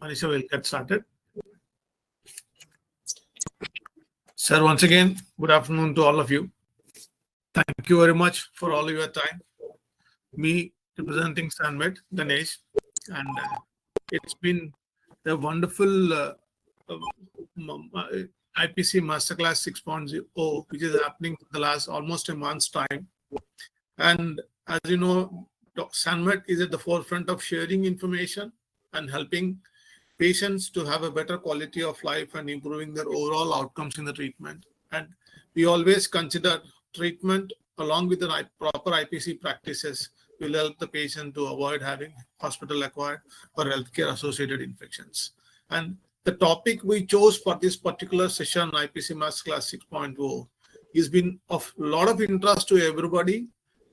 Manisha will get started. Sir, once again, good afternoon to all of you. Thank you very much for all of your time. Me representing Sanmed, Ganesh, and it's been a wonderful IPC Masterclass 6.0, which is happening for the last almost a month's time. And as you know, Sanmed is at the forefront of sharing information and helping patients to have a better quality of life and improving their overall outcomes in the treatment. And we always consider treatment along with the proper IPC practices will help the patient to avoid having hospital-acquired or healthcare-associated infections. And the topic we chose for this particular session, IPC Masterclass 6.0, has been of a lot of interest to everybody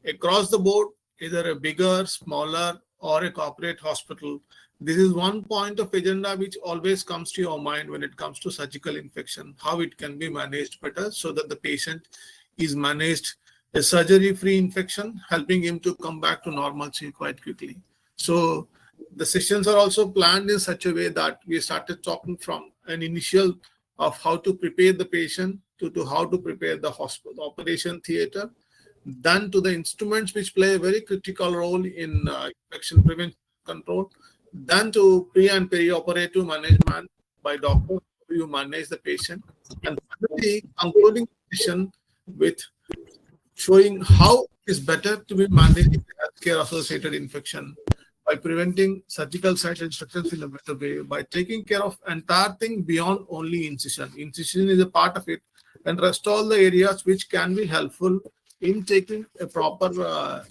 across the board, either a bigger, smaller, or a corporate hospital. This is one point of agenda which always comes to your mind when it comes to surgical infection, how it can be managed better so that the patient is managed a surgery-free infection, helping him to come back to normalcy quite quickly. So the sessions are also planned in such a way that we started talking from an initial of how to prepare the patient to how to prepare the hospital operation theater, then to the instruments which play a very critical role in infection prevention control, then to pre and peri-operative management by doctors, you manage the patient, and finally concluding the session with showing how it is better to be managing healthcare-associated infection by preventing surgical site infections in a better way, by taking care of entire thing beyond only incision. Incision is a part of it, and rest all the areas which can be helpful in taking a proper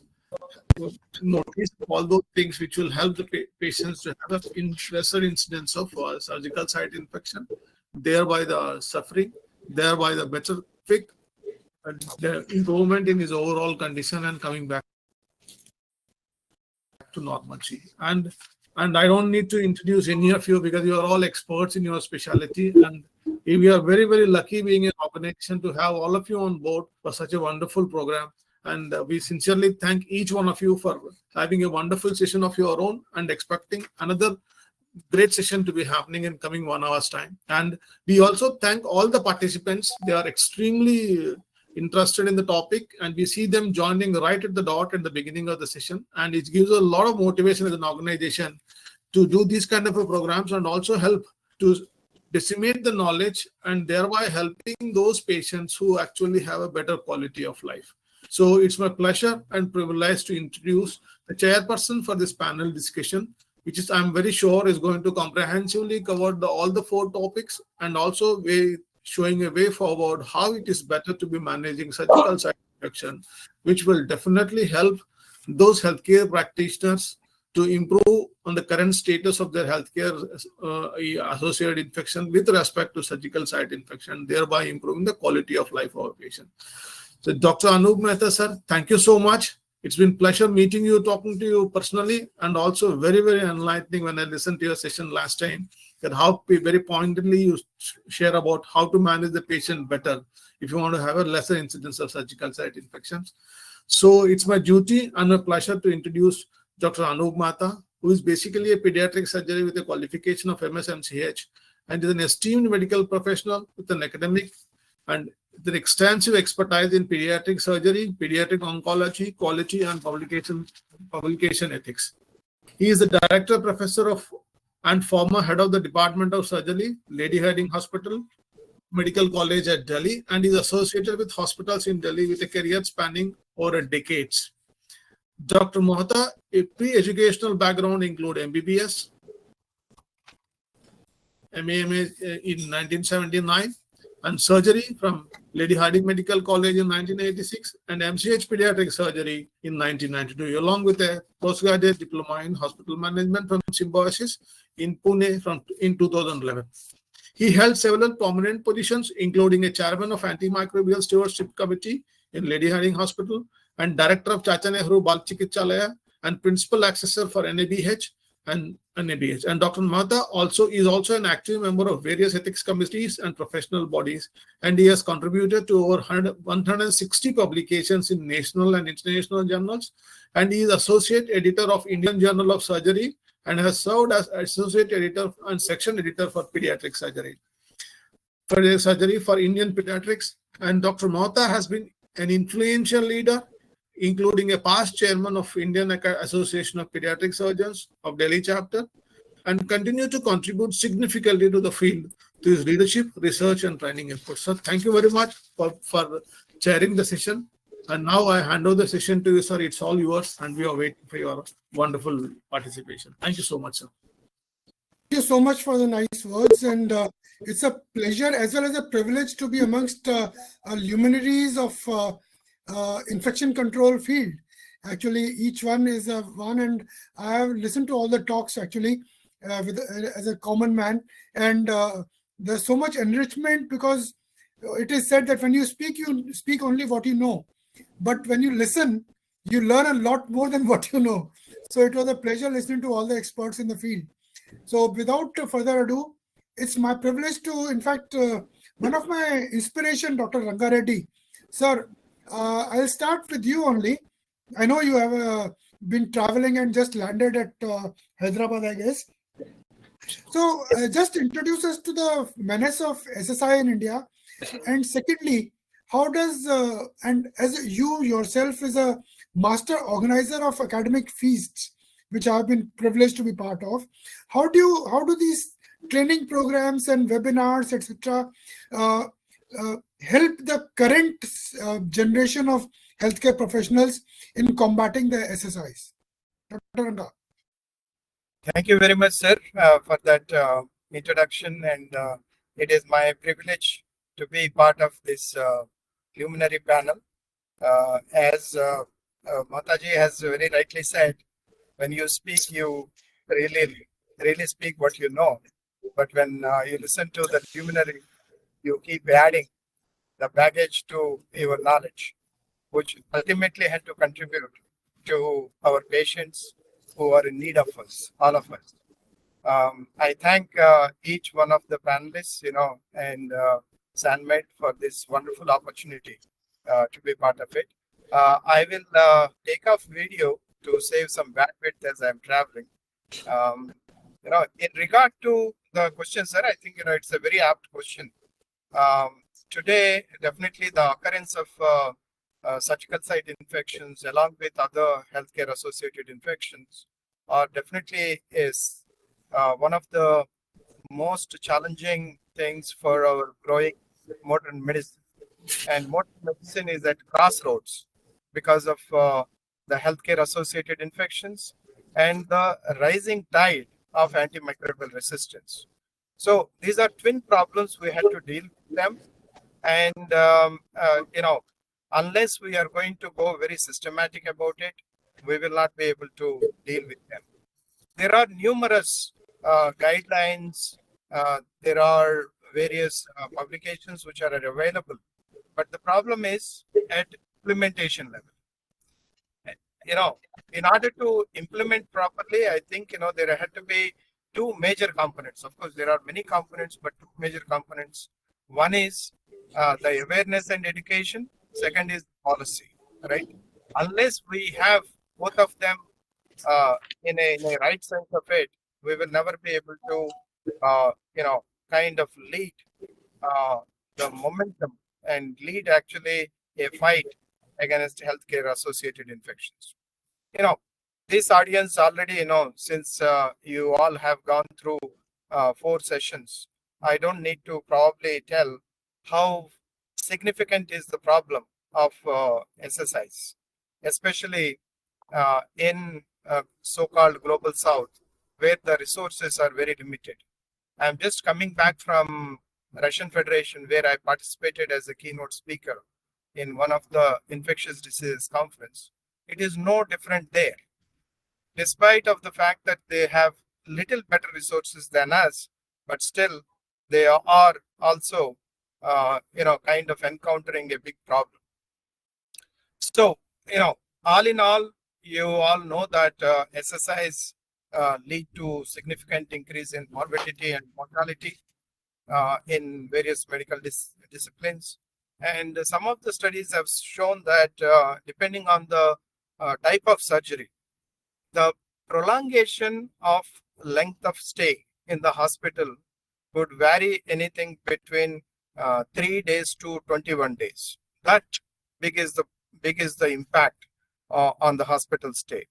notice of all those things which will help the patients to have a lesser incidence of surgical site infection, thereby the suffering, thereby the better fix, and the improvement in his overall condition and coming back to normalcy. And I don't need to introduce any of you because you are all experts in your specialty, and we are very, very lucky being an organization to have all of you on board for such a wonderful program. And we sincerely thank each one of you for having a wonderful session of your own and expecting another great session to be happening in coming 1 hour's time. And we also thank all the participants. They are extremely interested in the topic, and we see them joining right at the dot at the beginning of the session. And it gives a lot of motivation as an organization to do these kind of programs and also help to disseminate the knowledge, and thereby helping those patients who actually have a better quality of life. So it's my pleasure and privilege to introduce the chairperson for this panel discussion, which is, I'm very sure, is going to comprehensively cover all the 4 topics, and also showing a way forward how it is better to be managing surgical site infection, which will definitely help those healthcare practitioners to improve on the current status of their healthcare associated infection with respect to surgical site infection, thereby improving the quality of life of our patient. So Dr. Anup Mohta, sir, thank you so much. It's been a pleasure meeting you, talking to you personally, and also very, very enlightening when I listened to your session last time, that how very pointedly you share about how to manage the patient better if you want to have a lesser incidence of surgical site infections. So it's my duty and a pleasure to introduce Dr. Anup Mohta, who is basically a pediatric surgeon with a qualification of MS-MCH, and is an esteemed medical professional with an academic and with extensive expertise in pediatric surgery, pediatric oncology, quality, and publication ethics. He is the director professor and former head of the Department of Surgery, Lady Harding Hospital, Medical College at Delhi, and is associated with hospitals in Delhi with a career spanning over decades. Dr. Mohta, a pre-educational background include MBBS, MAMA in 1979, and surgery from Lady Harding Medical College in 1986, and MCH Pediatric Surgery in 1992, along with a postgraduate diploma in hospital management from Symbiosis in Pune in 2011. He held several prominent positions, including a chairman of Antimicrobial Stewardship Committee in Lady Harding Hospital, and director of Chacha Nehru Bal Chikitsalaya, and principal accessor for NABH and NABH. And Dr. Mohta is also an active member of various ethics committees and professional bodies, and he has contributed to over 160 publications in national and international journals, and he is associate editor of Indian Journal of Surgery and has served as associate editor and section editor for pediatric surgery for Indian Pediatrics. And Dr. Mohta has been an influential leader, including a past chairman of Indian Association of Pediatric Surgeons of Delhi chapter, and continue to contribute significantly to the field through his leadership, research, and training efforts. So thank you very much for chairing the session. And now I hand over the session to you, sir. It's all yours, and we are waiting for your wonderful participation. Thank you so much, sir. Thank you so much for the nice words, and it's a pleasure as well as a privilege to be amongst luminaries of infection control field. Actually, each one is one, and I have listened to all the talks actually as a common man, and there's so much enrichment, because it is said that when you speak only what you know, but when you listen, you learn a lot more than what you know. So it was a pleasure listening to all the experts in the field. So without further ado, it's my privilege to, in fact, one of my inspiration, Dr. Ranga Reddy. Sir, I'll start with you only. I know you have been traveling and just landed at Hyderabad, I guess. So just introduce us to the menace of SSI in India. And secondly, how does, and as you yourself is a master organizer of academic feasts, which I have been privileged to be part of, how do these training programs and webinars, etc., help the current generation of healthcare professionals in combating the SSIs? Dr. Ranga. Thank you very much, sir, for that introduction, and it is my privilege to be part of this luminary panel. As Mataji has very rightly said, when you speak, you really speak what you know. But when you listen to the luminary, you keep adding the baggage to your knowledge, which ultimately had to contribute to our patients who are in need of us, all of us. I thank each one of the panelists, and Sanmed for this wonderful opportunity to be part of it. I will take off video to save some bandwidth as I'm traveling. In regard to the question, sir, I think it's a very apt question. Today, definitely the occurrence of surgical site infections, along with other healthcare associated infections, definitely is one of the most challenging things for our growing modern medicine. And modern medicine is at crossroads because of the healthcare associated infections and the rising tide of antimicrobial resistance. So these are twin problems we had to deal with them. And, unless we are going to go very systematic about it, we will not be able to deal with them. There are numerous guidelines. There are various publications which are available. But the problem is at implementation level. In order to implement properly, I think, there had to be two major components. Of course, there are many components, but two major components. One is the awareness and education. Second is policy, right? Unless we have both of them in a right sense of it, we will never be able to, kind of lead the momentum and lead actually a fight against healthcare associated infections. This audience already, since you all have gone through 4 sessions, I don't need to probably tell how significant is the problem of SSIs, especially in so-called global south, where the resources are very limited. I'm just coming back from Russian Federation, where I participated as a keynote speaker in one of the infectious diseases conference. It is no different there. Despite of the fact that they have little better resources than us, but still they are also, kind of encountering a big problem. So, all in all, you all know that SSIs lead to significant increase in morbidity and mortality in various medical disciplines. And some of the studies have shown that depending on the type of surgery, the prolongation of length of stay in the hospital would vary anything between 3 days to 21 days. That big is the impact on the hospital stay.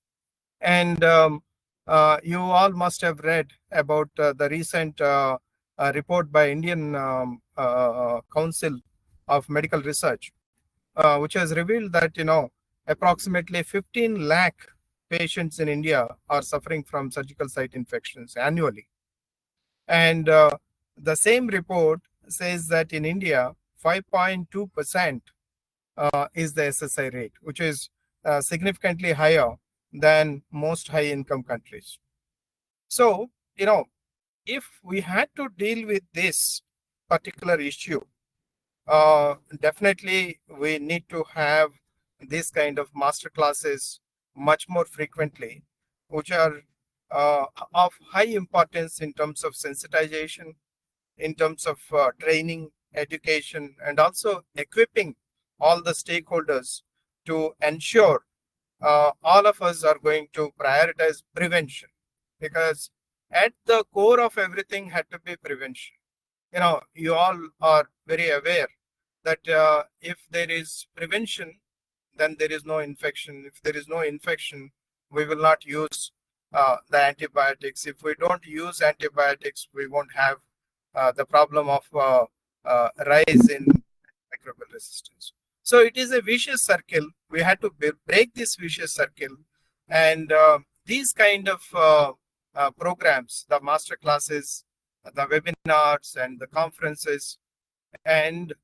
And you all must have read about the recent report by Indian Council of Medical Research, which has revealed that approximately 15 lakh patients in India are suffering from surgical site infections annually. And the same report says that in India, 5.2% is the SSI rate, which is significantly higher than most high-income countries. So, if we had to deal with this particular issue, definitely we need to have this kind of master classes much more frequently, which are of high importance in terms of sensitization, in terms of training, education, and also equipping all the stakeholders to ensure all of us are going to prioritize prevention, because at the core of everything had to be prevention. You all are very aware that if there is prevention, then there is no infection. If there is no infection, we will not use the antibiotics. If we don't use antibiotics, we won't have the problem of rise in microbial resistance. So it is a vicious circle. We had to break this vicious circle, and these kind of programs, the master classes, the webinars, and the conferences, and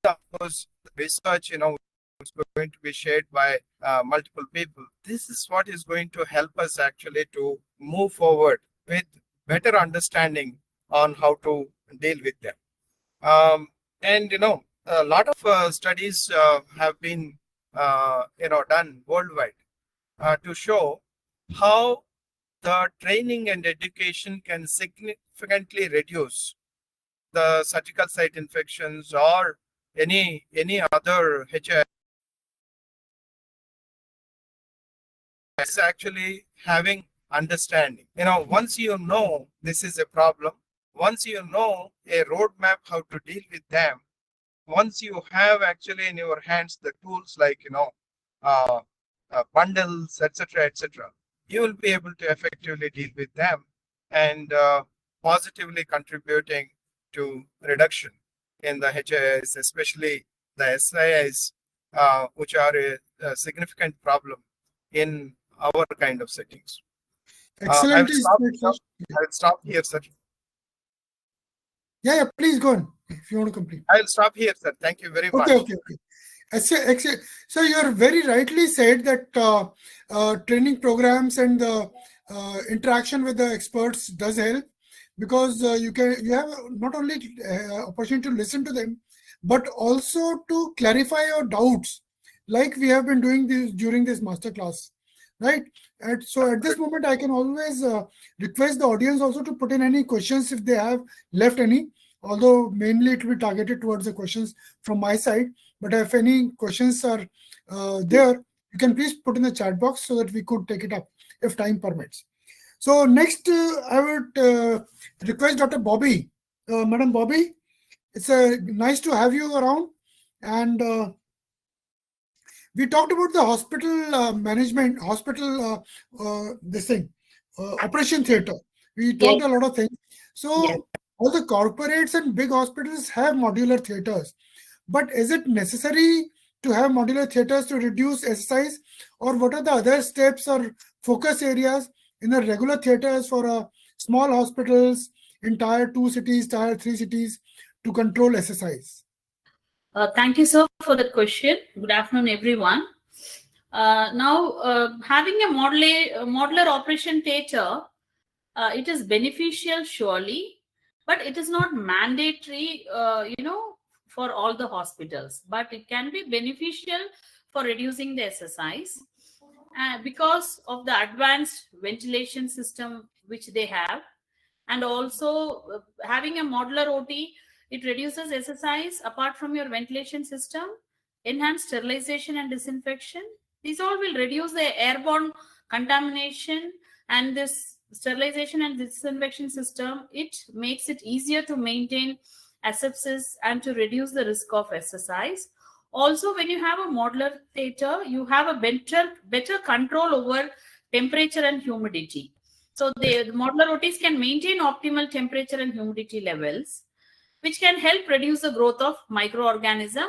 of course research, is going to be shared by multiple people. This is what is going to help us actually to move forward with better understanding on how to deal with them. And a lot of studies have been done worldwide to show how the training and education can significantly reduce the surgical site infections or any other HIV. Is actually having understanding. Once you know this is a problem, once you know a roadmap how to deal with them, once you have actually in your hands the tools like bundles, etc., you will be able to effectively deal with them. And positively contributing to reduction in the HIIs, especially the SIIs, which are a significant problem in our kind of settings. I will Excellently said, sir. stop here, sir. Yeah, please go on if you want to complete. I will stop here, sir. Thank you very much. Okay. So you are very rightly said that training programs and the interaction with the experts does help, because you have not only opportunity to listen to them, but also to clarify your doubts, like we have been doing this during this masterclass, right? And so at this moment, I can always request the audience also to put in any questions if they have left any, although mainly it will be targeted towards the questions from my side. But if any questions are there, you can please put in the chat box so that we could take it up if time permits. So next, I would request Dr. Bobby. Madam Bobby, it's nice to have you around. And we talked about the hospital management, hospital, operation theater. We talked a lot of things. So all the corporates and big hospitals have modular theaters. But is it necessary to have modular theaters to reduce SSIs? Or what are the other steps or focus areas in the regular theaters for small hospitals in tier 2 cities, tier 3 cities to control SSIs? Thank you, sir, for that question. Good afternoon, everyone. Now, having a modular operation theater, it is beneficial, surely, but it is not mandatory, for all the hospitals. But it can be beneficial for reducing the SSIs because of the advanced ventilation system which they have, and also having a modular OT. It reduces SSIs apart from your ventilation system, enhanced sterilization and disinfection. These all will reduce the airborne contamination, and this sterilization and disinfection system, it makes it easier to maintain asepsis and to reduce the risk of SSIs. Also, when you have a modular theater, you have a better control over temperature and humidity. So the modular OTs can maintain optimal temperature and humidity levels, which can help reduce the growth of microorganism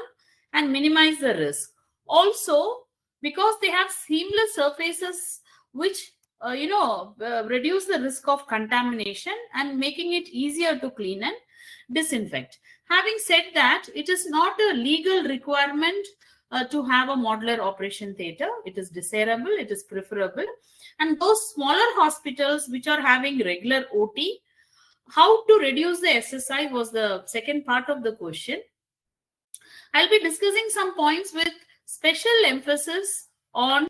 and minimize the risk. Also, because they have seamless surfaces which reduce the risk of contamination and making it easier to clean and disinfect. Having said that, it is not a legal requirement to have a modular operation theater. It is desirable, it is preferable. And those smaller hospitals which are having regular OT, how to reduce the SSI was the second part of the question. I'll be discussing some points with special emphasis on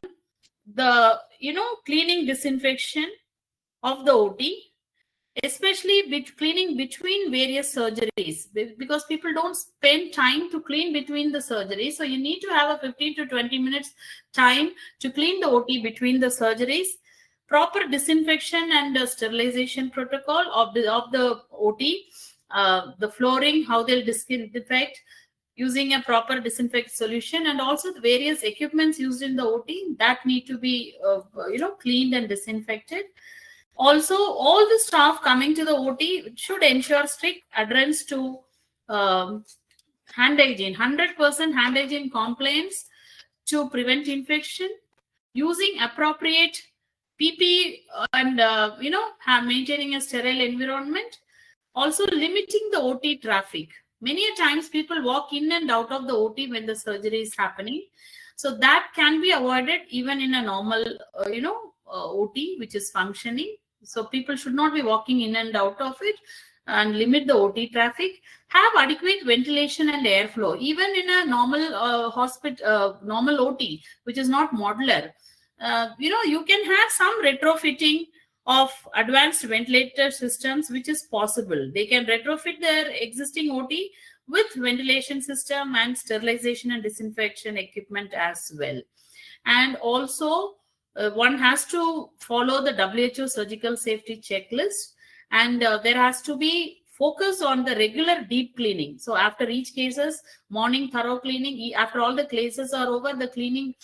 the cleaning disinfection of the OT, especially cleaning between various surgeries, because people don't spend time to clean between the surgeries. So you need to have a 15 to 20 minutes time to clean the OT between the surgeries. Proper disinfection and sterilization protocol of the OT, the flooring, how they'll disinfect using a proper disinfect solution, and also the various equipments used in the OT that need to be cleaned and disinfected. Also, all the staff coming to the OT should ensure strict adherence to hand hygiene, 100% hand hygiene compliance to prevent infection, using appropriate PP and maintaining a sterile environment. Also, limiting the OT traffic. Many a times people walk in and out of the OT when the surgery is happening. So that can be avoided even in a normal, OT which is functioning. So people should not be walking in and out of it, and limit the OT traffic. Have adequate ventilation and airflow. Even in a normal hospital, normal OT, which is not modular, you can have some retrofitting of advanced ventilator systems, which is possible. They can retrofit their existing OT with ventilation system and sterilization and disinfection equipment as well. And also, one has to follow the WHO surgical safety checklist, and there has to be focus on the regular deep cleaning. So after each cases, morning thorough cleaning. After all the cases are over, the cleaning,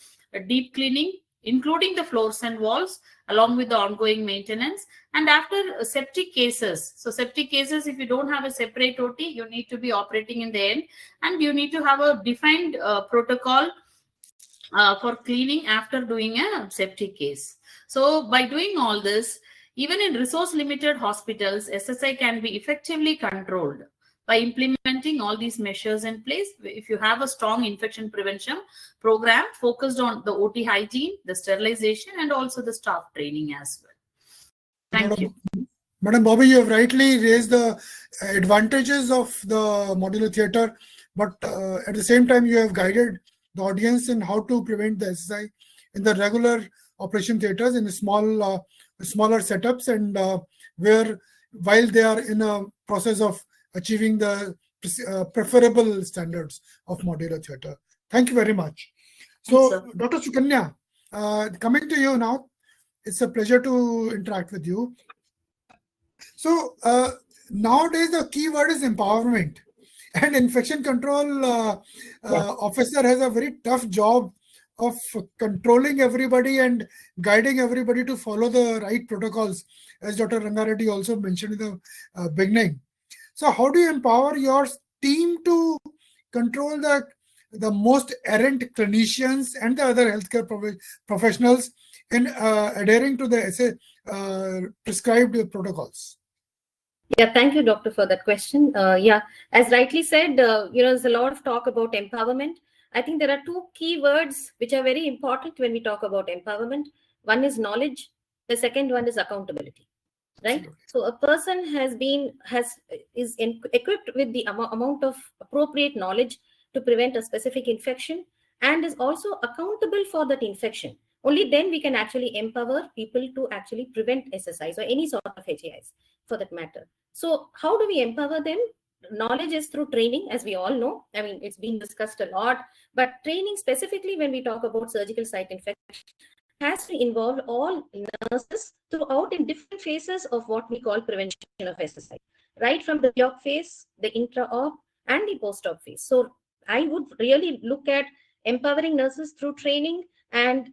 deep cleaning including the floors and walls, along with the ongoing maintenance. And after septic cases, so septic cases, if you don't have a separate OT, you need to be operating in the end, and you need to have a defined protocol for cleaning after doing a septic case. So by doing all this, even in resource limited hospitals, SSI can be effectively controlled by implementing all these measures in place. If you have a strong infection prevention program focused on the OT hygiene, the sterilization, and also the staff training as well. Thank you. Madam Bobby, you have rightly raised the advantages of the modular theatre, but at the same time, you have guided the audience in how to prevent the SSI in the regular operation theatres in smaller setups, and where while they are in a process of achieving the preferable standards of modular theatre. Thank you very much. So, Dr. Sukanya, coming to you now, it's a pleasure to interact with you. So nowadays the key word is empowerment, and infection control officer has a very tough job of controlling everybody and guiding everybody to follow the right protocols, as Dr. Ranga Reddy also mentioned in the beginning. So how do you empower your team to control the most errant clinicians and the other healthcare professionals in adhering to the prescribed protocols? Yeah, thank you, Doctor, for that question. Yeah, as rightly said, there's a lot of talk about empowerment. I think there are two key words which are very important when we talk about empowerment. One is knowledge. The second one is accountability. Right. So a person is equipped with the amount of appropriate knowledge to prevent a specific infection and is also accountable for that infection. Only then we can actually empower people to actually prevent SSIs or any sort of HAIs for that matter. So how do we empower them? Knowledge is through training, as we all know. I mean, it's been discussed a lot, but training specifically when we talk about surgical site infection has to involve all nurses throughout in different phases of what we call prevention of SSI, right from the pre-op phase, the intra-op, and the post-op phase. So I would really look at empowering nurses through training and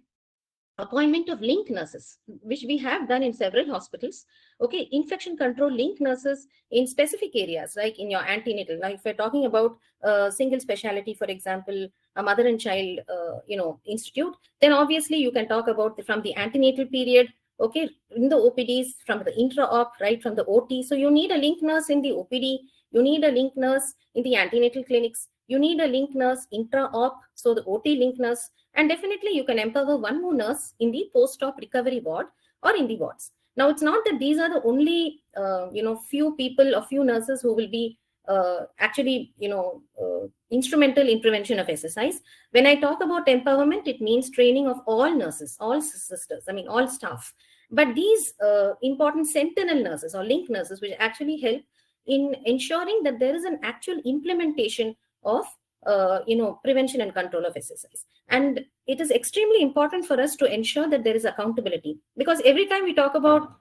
appointment of link nurses, which we have done in several hospitals. Okay, infection control link nurses in specific areas, like in your antenatal. Now, if we're talking about single specialty, for example, a mother and child, institute, then obviously you can talk about from the antenatal period, okay, in the OPDs, from the intra-op, right, from the OT. So you need a link nurse in the OPD, you need a link nurse in the antenatal clinics, you need a link nurse intra-op, so the OT link nurse, and definitely you can empower one more nurse in the post-op recovery ward or in the wards. Now, it's not that these are the only, few people or few nurses who will be instrumental in prevention of SSIs. When I talk about empowerment, it means training of all nurses, all sisters, all staff. But these important sentinel nurses or link nurses, which actually help in ensuring that there is an actual implementation of prevention and control of SSIs. And it is extremely important for us to ensure that there is accountability, because every time we talk about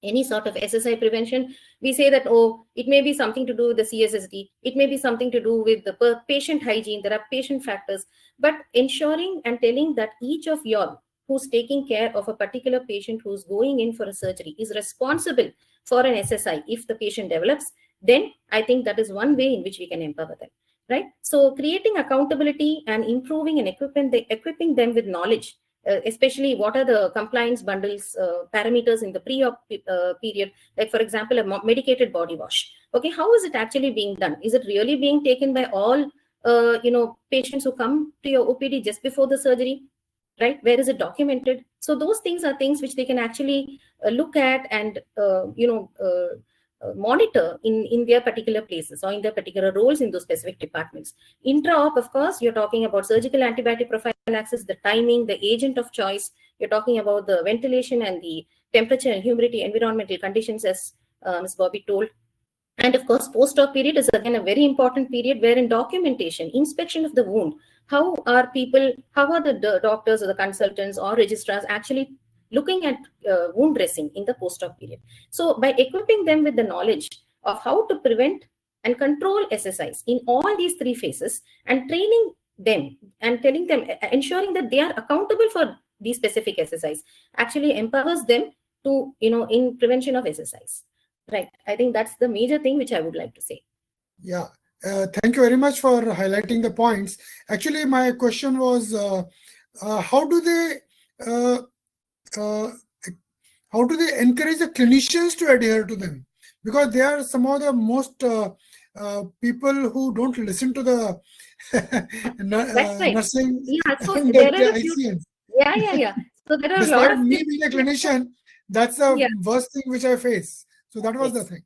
any sort of SSI prevention, we say that, oh, it may be something to do with the CSSD, it may be something to do with the patient hygiene, there are patient factors, but ensuring and telling that each of y'all who's taking care of a particular patient who's going in for a surgery is responsible for an SSI if the patient develops, then I think that is one way in which we can empower them. Right. So creating accountability and improving and equipping them with knowledge, especially what are the compliance bundles parameters in the pre-op period, like for example, a medicated body wash. Okay, how is it actually being done? Is it really being taken by all patients who come to your OPD just before the surgery? Right? Where is it documented? So those things are things which they can actually look at and monitor in their particular places or in their particular roles in those specific departments. Intra-op, of course, you're talking about surgical antibiotic prophylaxis, the timing, the agent of choice. You're talking about the ventilation and the temperature and humidity, environmental conditions, as Ms. Bobby told. And of course, post-op period is again a very important period wherein documentation, inspection of the wound, how are the doctors or the consultants or registrars actually looking at wound dressing in the post-op period. So by equipping them with the knowledge of how to prevent and control SSIs in all these three phases and training them and telling them, ensuring that they are accountable for these specific SSIs, actually empowers them to, in prevention of SSIs. Right. I think that's the major thing which I would like to say. Yeah. Thank you very much for highlighting the points. Actually, my question was, how do they encourage the clinicians to adhere to them? Because they are some of the most people who don't listen to the That's right. nursing. Yeah. So and there the are a few. ICNs. Yeah. So there are a lot Despite of me being a clinician, that's the Yeah. worst thing which I face. So that was the thing.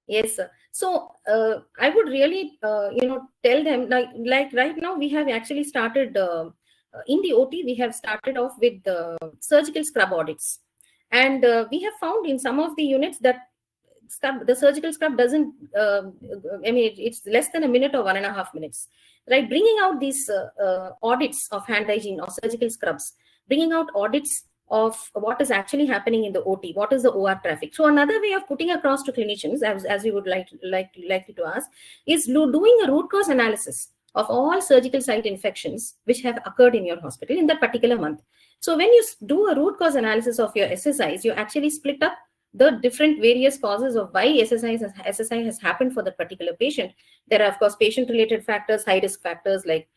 Yes, sir. So I would really, tell them, like right now we have actually started in the OT. We have started off with the surgical scrub audits, and we have found in some of the units that the surgical scrub doesn't. It's less than a minute or 1.5 minutes. Right, bringing out these audits of hand hygiene or surgical scrubs, bringing out audits of what is actually happening in the OT, what is the OR traffic. So another way of putting across to clinicians, as we would like you to ask, is doing a root cause analysis of all surgical site infections which have occurred in your hospital in that particular month. So when you do a root cause analysis of your SSIs, you actually split up the different various causes of why SSI has happened for that particular patient. There are, of course, patient-related factors, high-risk factors like,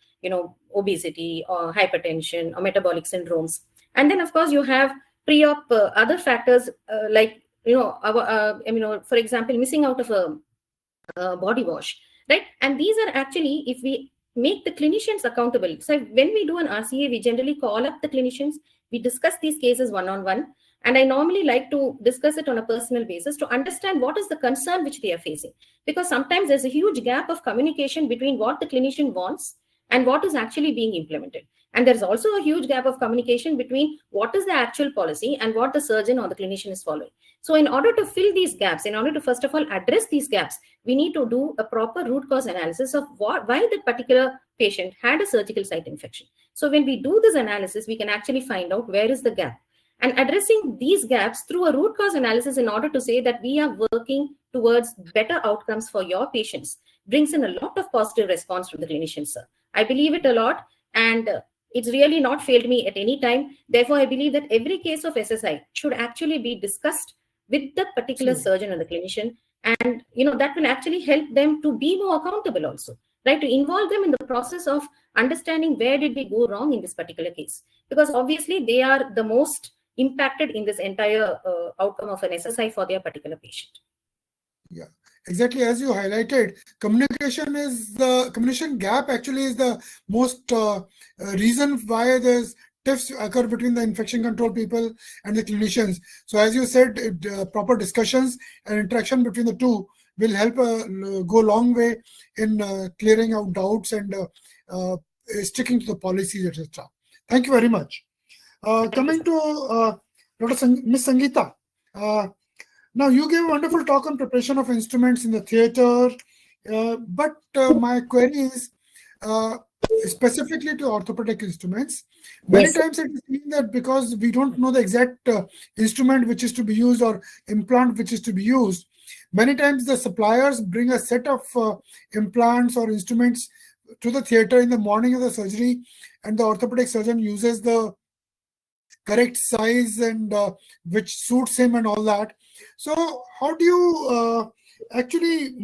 obesity or hypertension or metabolic syndromes. And then, of course, you have pre-op other factors like, for example, missing out of a body wash, right? And these are actually, if we make the clinicians accountable. So when we do an RCA, we generally call up the clinicians, we discuss these cases one-on-one, and I normally like to discuss it on a personal basis to understand what is the concern which they are facing. Because sometimes there's a huge gap of communication between what the clinician wants and what is actually being implemented. And there's also a huge gap of communication between what is the actual policy and what the surgeon or the clinician is following. So in order to fill these gaps, in order to first of all address these gaps, we need to do a proper root cause analysis of why that particular patient had a surgical site infection. So when we do this analysis, we can actually find out where is the gap. And addressing these gaps through a root cause analysis in order to say that we are working towards better outcomes for your patients brings in a lot of positive response from the clinicians, sir. I believe it a lot, and it's really not failed me at any time. Therefore, I believe that every case of SSI should actually be discussed with the particular surgeon or the clinician, and that will actually help them to be more accountable also, right? To involve them in the process of understanding where did we go wrong in this particular case, because obviously they are the most impacted in this entire outcome of an SSI for their particular patient. Yeah, exactly as you highlighted, communication gap actually is the most reason why there's tiffs occur between the infection control people and the clinicians. So as you said, proper discussions and interaction between the two will help go a long way in clearing out doubts and sticking to the policies, etc. Thank you very much. Coming to Ms. Sangeetha. Now, you gave a wonderful talk on preparation of instruments in the theater, but my query is specifically to orthopedic instruments. Many times it is seen that because we don't know the exact instrument which is to be used or implant which is to be used, many times the suppliers bring a set of implants or instruments to the theater in the morning of the surgery, and the orthopedic surgeon uses the correct size and which suits him and all that. So how do you actually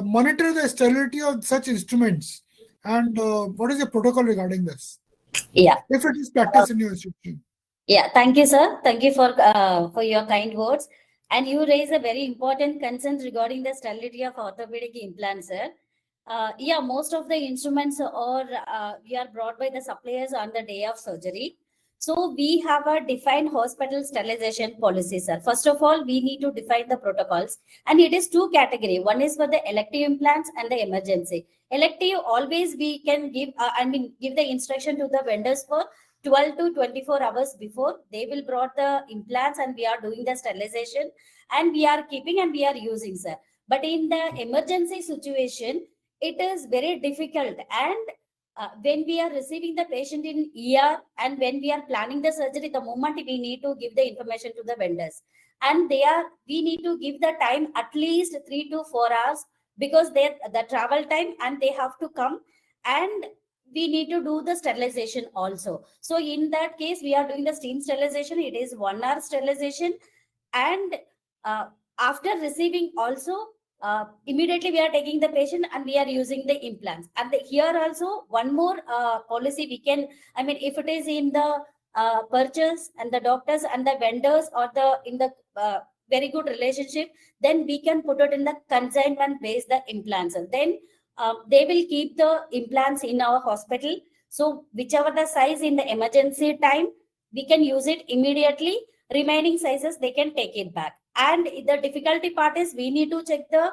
monitor the sterility of such instruments, and what is the protocol regarding this? Yeah, if it is practiced in your institution? Yeah, thank you, sir. Thank you for your kind words. And you raise a very important concern regarding the sterility of orthopedic implants, sir. Yeah, most of the instruments we are brought by the suppliers on the day of surgery. So we have a defined hospital sterilization policy, sir. First of all, we need to define the protocols, and it is two categories. One is for the elective implants and the emergency. Elective, always we can give, give the instruction to the vendors for 12 to 24 hours before. They will brought the implants and we are doing the sterilization and we are keeping and we are using, sir. But in the emergency situation, it is very difficult, and when we are receiving the patient in ER and when we are planning the surgery, the moment we need to give the information to the vendors, and we need to give the time at least 3 to 4 hours, because the travel time, and they have to come, and we need to do the sterilization also. So in that case, we are doing the steam sterilization. It is 1 hour sterilization. And after receiving also, immediately we are taking the patient and we are using the implants. And here also one more policy we can, I mean, if it is in the purchase and the doctors and the vendors or the in the very good relationship, then we can put it in the consignment base the implants. And then they will keep the implants in our hospital. So whichever the size in the emergency time, we can use it immediately. Remaining sizes, they can take it back. And the difficulty part is we need to check the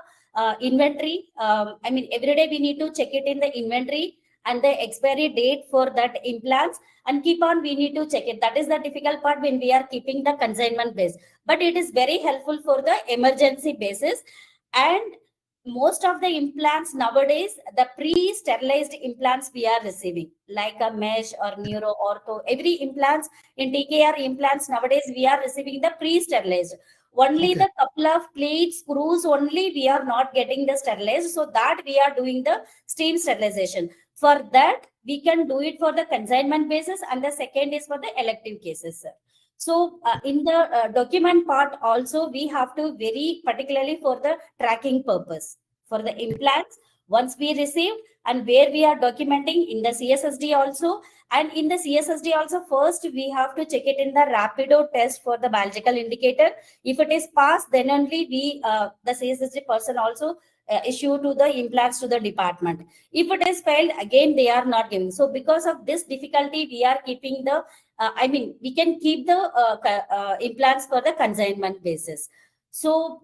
inventory. I mean, every day we need to check it in the inventory and the expiry date for that implants, and keep on we need to check it. That is the difficult part when we are keeping the consignment base. But it is very helpful for the emergency basis. And most of the implants nowadays, the pre-sterilized implants we are receiving, like a mesh or neuro ortho, every implants in TKR implants nowadays, we are receiving the pre-sterilized. Only the couple of plates, screws only we are not getting the sterilized. So that we are doing the steam sterilization. For that, we can do it for the consignment basis, and the second is for the elective cases, sir. So in the document part also, we have to very particularly for the tracking purpose for the implants once we received, and where we are documenting in the CSSD also. And in the CSSD also, first we have to check it in the rapido test for the biological indicator. If it is passed, then only we the CSSD person also issue to the implants to the department. If it is failed, again they are not giving. So because of this difficulty, we are keeping the I mean, we can keep the implants for the consignment basis. So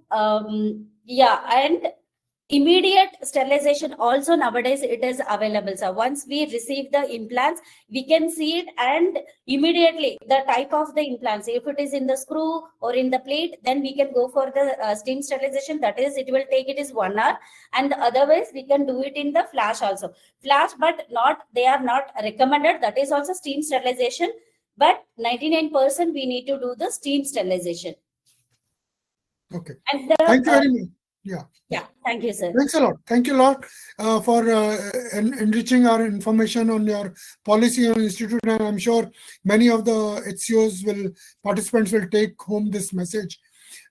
yeah, and immediate sterilization also nowadays it is available. So once we receive the implants, we can see it, and immediately the type of the implants, if it is in the screw or in the plate, then we can go for the steam sterilization. That is, it will take it is 1 hour, and otherwise we can do it in the flash also. Flash, but not, they are not recommended. That is also steam sterilization, but 99% we need to do the steam sterilization. Okay. And the, thank you very much. Yeah, thank you, sir. Thanks a lot. Thank you a lot for enriching our information on your policy on institute. And I'm sure many of the HCOs participants will take home this message.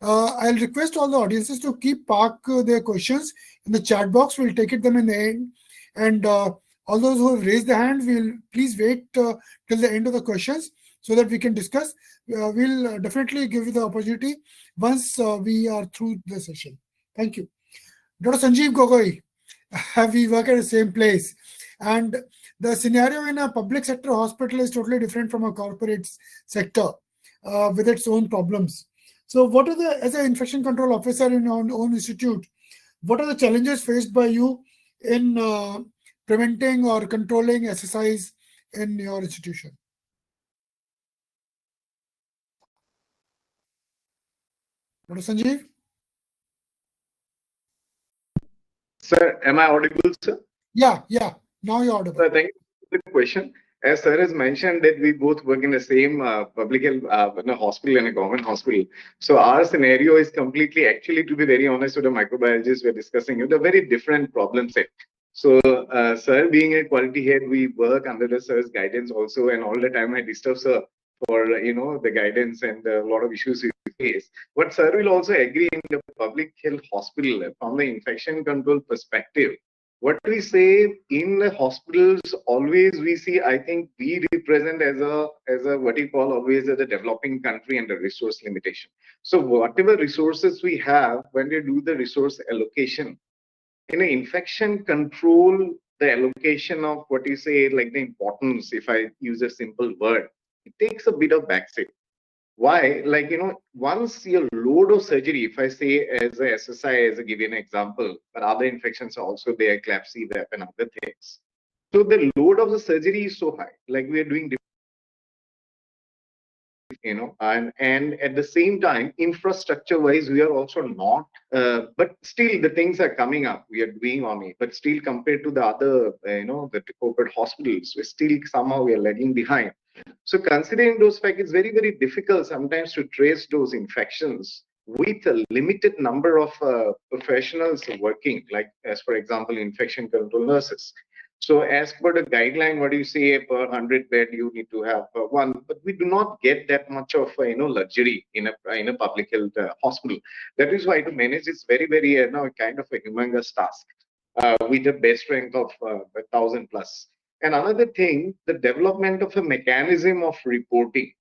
I'll request all the audiences to park their questions in the chat box. We'll take them in the end. And all those who have raised their hands, will please wait till the end of the questions so that we can discuss. We'll definitely give you the opportunity once we are through the session. Thank you. Dr. Sanjib Gogoi, we work at the same place. And the scenario in a public sector hospital is totally different from a corporate sector with its own problems. So what are as an infection control officer in our own institute, what are the challenges faced by you in preventing or controlling SSIs in your institution? Dr. Sanjeev? Sir, am I audible, sir? Yeah. Now you're audible. Sir, thank you for the question. As sir has mentioned that we both work in the same public hospital and a government hospital. So our scenario is completely, actually, to be very honest with the microbiologists we're discussing, it's a very different problem set. So sir being a quality head, we work under the sir's guidance also, and all the time I disturb sir for the guidance and a lot of issues we face. But sir will also agree in the public health hospital from the infection control perspective. What we say in the hospitals, always we see, I think we represent as a what you call always as a developing country and the resource limitation. So whatever resources we have, when we do the resource allocation, in infection control, the allocation of what you say, like the importance, if I use a simple word, it takes a bit of backseat. Why? Like, once your load of surgery, if I say as a SSI, as a given example, but other infections are also there, eclampsia, VAP and other things. So the load of the surgery is so high, like we are doing, and at the same time, infrastructure wise, we are also not, but still the things are coming up. We are doing on it, but still compared to the other, the corporate hospitals, we still somehow we are lagging behind. So considering those facts, it's very, very difficult sometimes to trace those infections with a limited number of professionals working, like as for example, infection control nurses. So as per the guideline, what do you say, per 100 bed you need to have one, but we do not get that much of luxury in a public health hospital. That is why to manage is very very kind of a humongous task with a base strength of 1,000 plus. And another thing, the development of a mechanism of reporting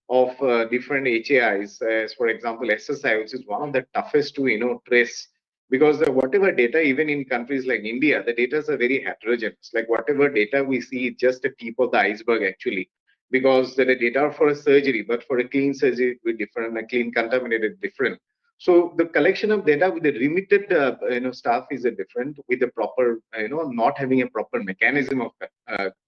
of different HAIs, as for example SSI, which is one of the toughest to trace, because whatever data, even in countries like India, the data are very heterogeneous. Like whatever data we see is just a tip of the iceberg actually, because the data are for a surgery, but for a clean surgery it will be different, a clean contaminated different. So the collection of data with the limited staff is a different, with the proper not having a proper mechanism of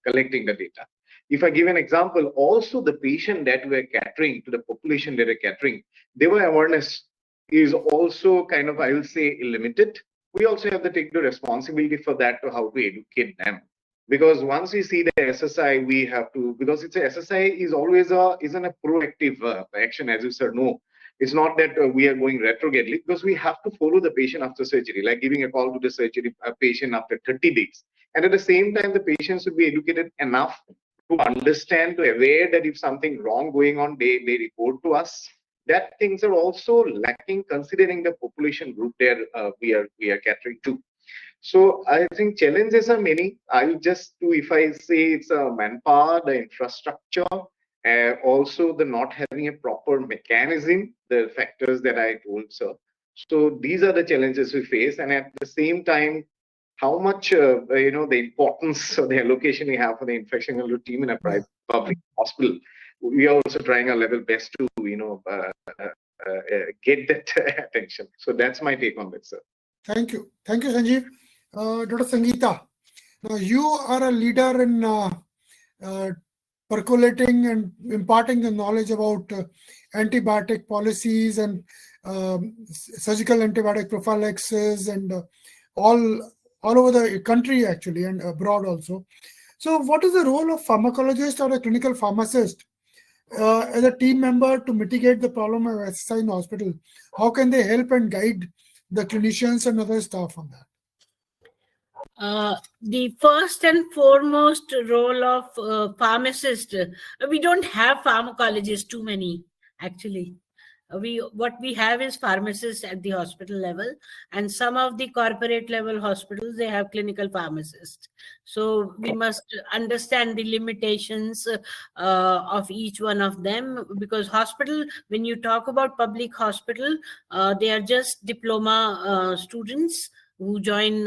collecting the data. If I give an example, also the patient that we're catering to, the population that we're catering, their awareness is also kind of, I will say, limited. We also have to take the responsibility for that, to how to educate them. Because once we see the SSI, we have to, because it's a SSI is always isn't a proactive action, as you said. No, it's not that we are going retrogradely, because we have to follow the patient after surgery, like giving a call to the surgery patient after 30 days. And at the same time, the patient should be educated enough to understand, to aware that if something wrong going on, they report to us. That things are also lacking, considering the population group there we are catering to. So I think challenges are many. I just do, if I say it's a manpower, the infrastructure, also the not having a proper mechanism, the factors that I told, sir. So these are the challenges we face, and at the same time, how much the importance of the allocation we have for the infection control team in a private public hospital. We are also trying our level best to get that attention. So that's my take on that, sir. Thank you, Sanjeev. Dr. Sangeetha, now you are a leader in percolating and imparting the knowledge about antibiotic policies and surgical antibiotic prophylaxis and all over the country actually, and abroad also. So what is the role of pharmacologist or a clinical pharmacist as a team member to mitigate the problem of SSI in hospital? How can they help and guide the clinicians and other staff on that? The first and foremost role of pharmacist, we don't have pharmacologists too many actually. What we have is pharmacists at the hospital level, and some of the corporate level hospitals, they have clinical pharmacists. So we must understand the limitations of each one of them, because hospital, when you talk about public hospital, they are just diploma students who join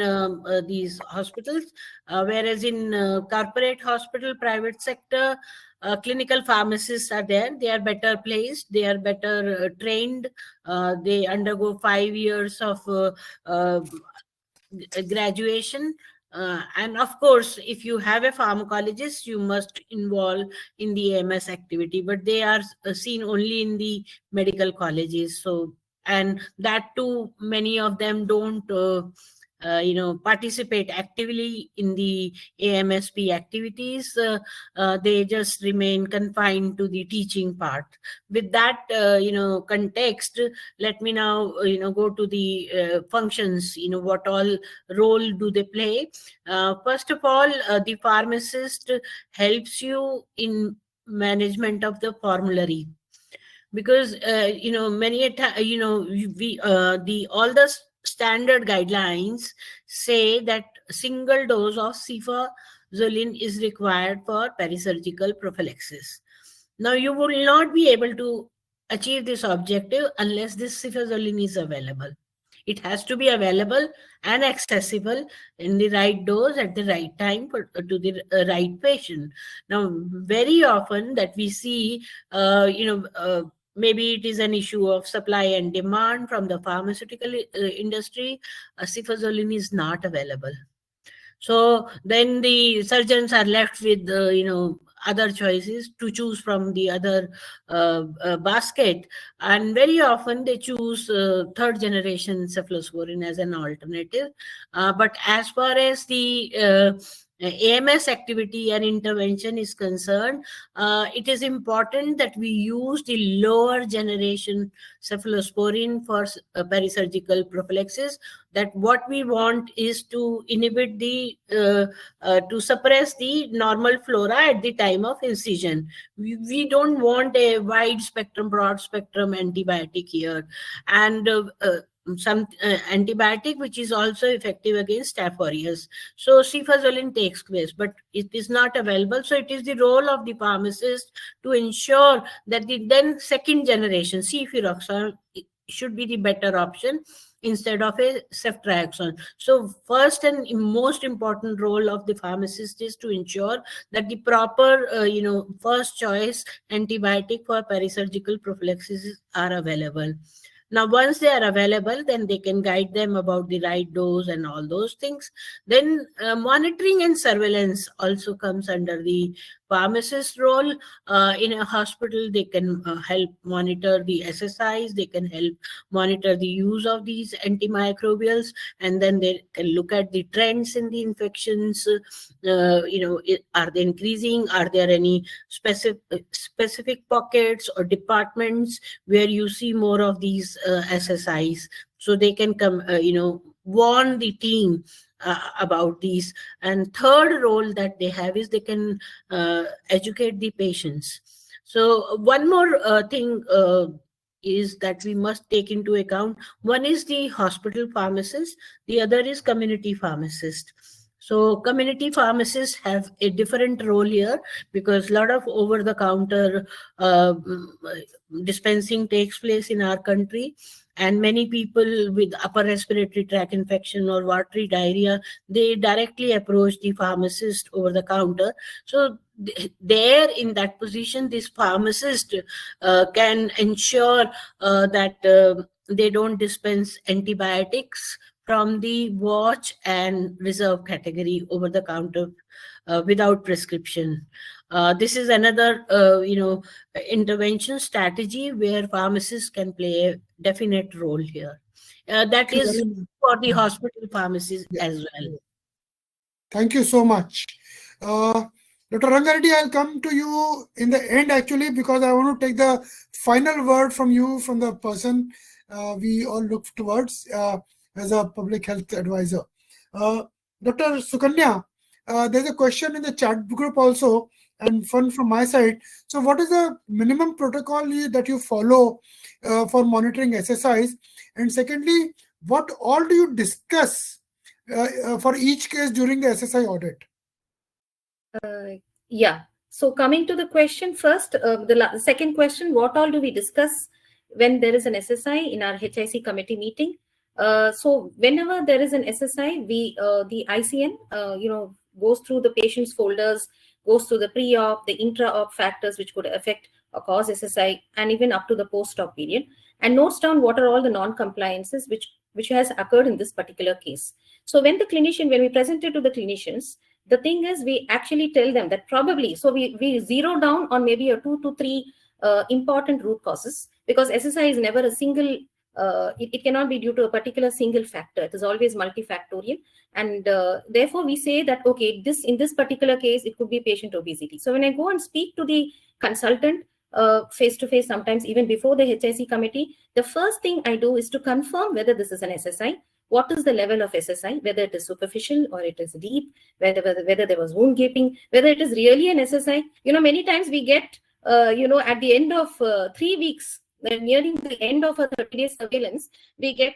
these hospitals, whereas in corporate hospital, private sector, clinical pharmacists are there. They are better placed, they are better trained, they undergo 5 years of graduation, and of course if you have a pharmacologist, you must involve in the AMS activity, but they are seen only in the medical colleges. So, and that too, many of them don't participate actively in the AMSP activities. They just remain confined to the teaching part. With that context, let me now go to the functions. What all role do they play? First of all, the pharmacist helps you in management of the formulary, because many we all the standard guidelines say that single dose of cefazolin is required for perisurgical prophylaxis. Now you will not be able to achieve this objective unless this cefazolin is available. It has to be available and accessible in the right dose at the right time to the right patient. Now, very often that we see, maybe it is an issue of supply and demand from the pharmaceutical industry, cefazolin is not available. So then the surgeons are left with other choices to choose from the other basket, and very often they choose third generation cephalosporin as an alternative. But as far as the AMS activity and intervention is concerned, it is important that we use the lower generation cephalosporin for perisurgical prophylaxis. That what we want is to inhibit the, to suppress the normal flora at the time of incision. We don't want a wide spectrum, broad spectrum antibiotic here. And some antibiotic which is also effective against Staph aureus. So cefazolin takes place, but it is not available. So it is the role of the pharmacist to ensure that the then second generation cefuroxime should be the better option instead of a ceftriaxone. So first and most important role of the pharmacist is to ensure that the proper, first choice antibiotic for perisurgical prophylaxis are available. Now, once they are available, then they can guide them about the right dose and all those things. Then monitoring and surveillance also comes under the pharmacist role. In a hospital, they can help monitor the SSIs, they can help monitor the use of these antimicrobials, and then they can look at the trends in the infections. Are they increasing? Are there any specific pockets or departments where you see more of these SSIs? So they can come, warn the team about these. And third role that they have is they can educate the patients. So one more thing is that we must take into account. One is the hospital pharmacist, the other is community pharmacist. So community pharmacists have a different role here because a lot of over-the-counter dispensing takes place in our country. And many people with upper respiratory tract infection or watery diarrhea, they directly approach the pharmacist over the counter. So there in that position, this pharmacist can ensure that they don't dispense antibiotics from the watch and reserve category over the counter without prescription. This is another, intervention strategy where pharmacists can play a definite role here. That is for the hospital pharmacies as well. Thank you so much. Dr. Ranga Reddy, I'll come to you in the end actually, because I want to take the final word from you, from the person we all look towards as a public health advisor. Dr. Sukanya, there's a question in the chat group also, and fun from my side. So what is the minimum protocol that you follow for monitoring SSIs? And secondly, what all do you discuss for each case during the SSI audit? Yeah. So coming to the question first, the second question, what all do we discuss when there is an SSI in our HIC committee meeting? So whenever there is an SSI, we the ICN goes through the patient's folders, goes through the pre-op, the intra-op factors which could affect or cause SSI, and even up to the post-op period, and notes down what are all the non-compliances which has occurred in this particular case. So when we present it to the clinicians, the thing is we actually tell them that probably, so we zero down on maybe a 2 to 3 important root causes, because SSI is never a single, it cannot be due to a particular single factor. It is always multifactorial. And therefore we say that, okay, in this particular case, it could be patient obesity. So when I go and speak to the consultant face-to-face, sometimes even before the HIC committee, the first thing I do is to confirm whether this is an SSI, what is the level of SSI, whether it is superficial or it is deep, whether there was wound gaping, whether it is really an SSI. Many times we get, at the end of 3 weeks, nearing the end of a 30-day surveillance, we get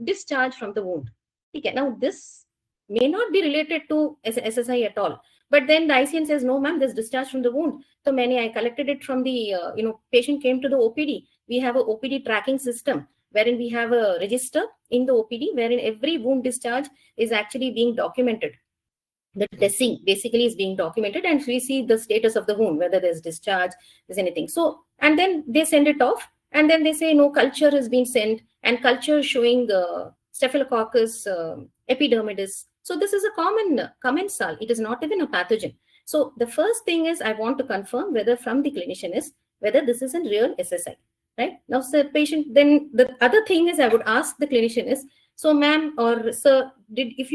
discharge from the wound. Okay, now this may not be related to SSI at all. But then the ICN says, no, ma'am, there's discharge from the wound. So I collected it from the, patient came to the OPD. We have a OPD tracking system wherein we have a register in the OPD wherein every wound discharge is actually being documented. The dressing basically is being documented, and we see the status of the wound, whether there's discharge, there's anything. So, and then they send it off, and then they say, no, culture has been sent, and culture showing the Staphylococcus epidermidis. So this is a common commensal. It is not even a pathogen. So the first thing is I want to confirm whether from the clinician is whether this is a real SSI, right? Now, so patient, then the other thing is I would ask the clinician is, So, ma'am or sir, if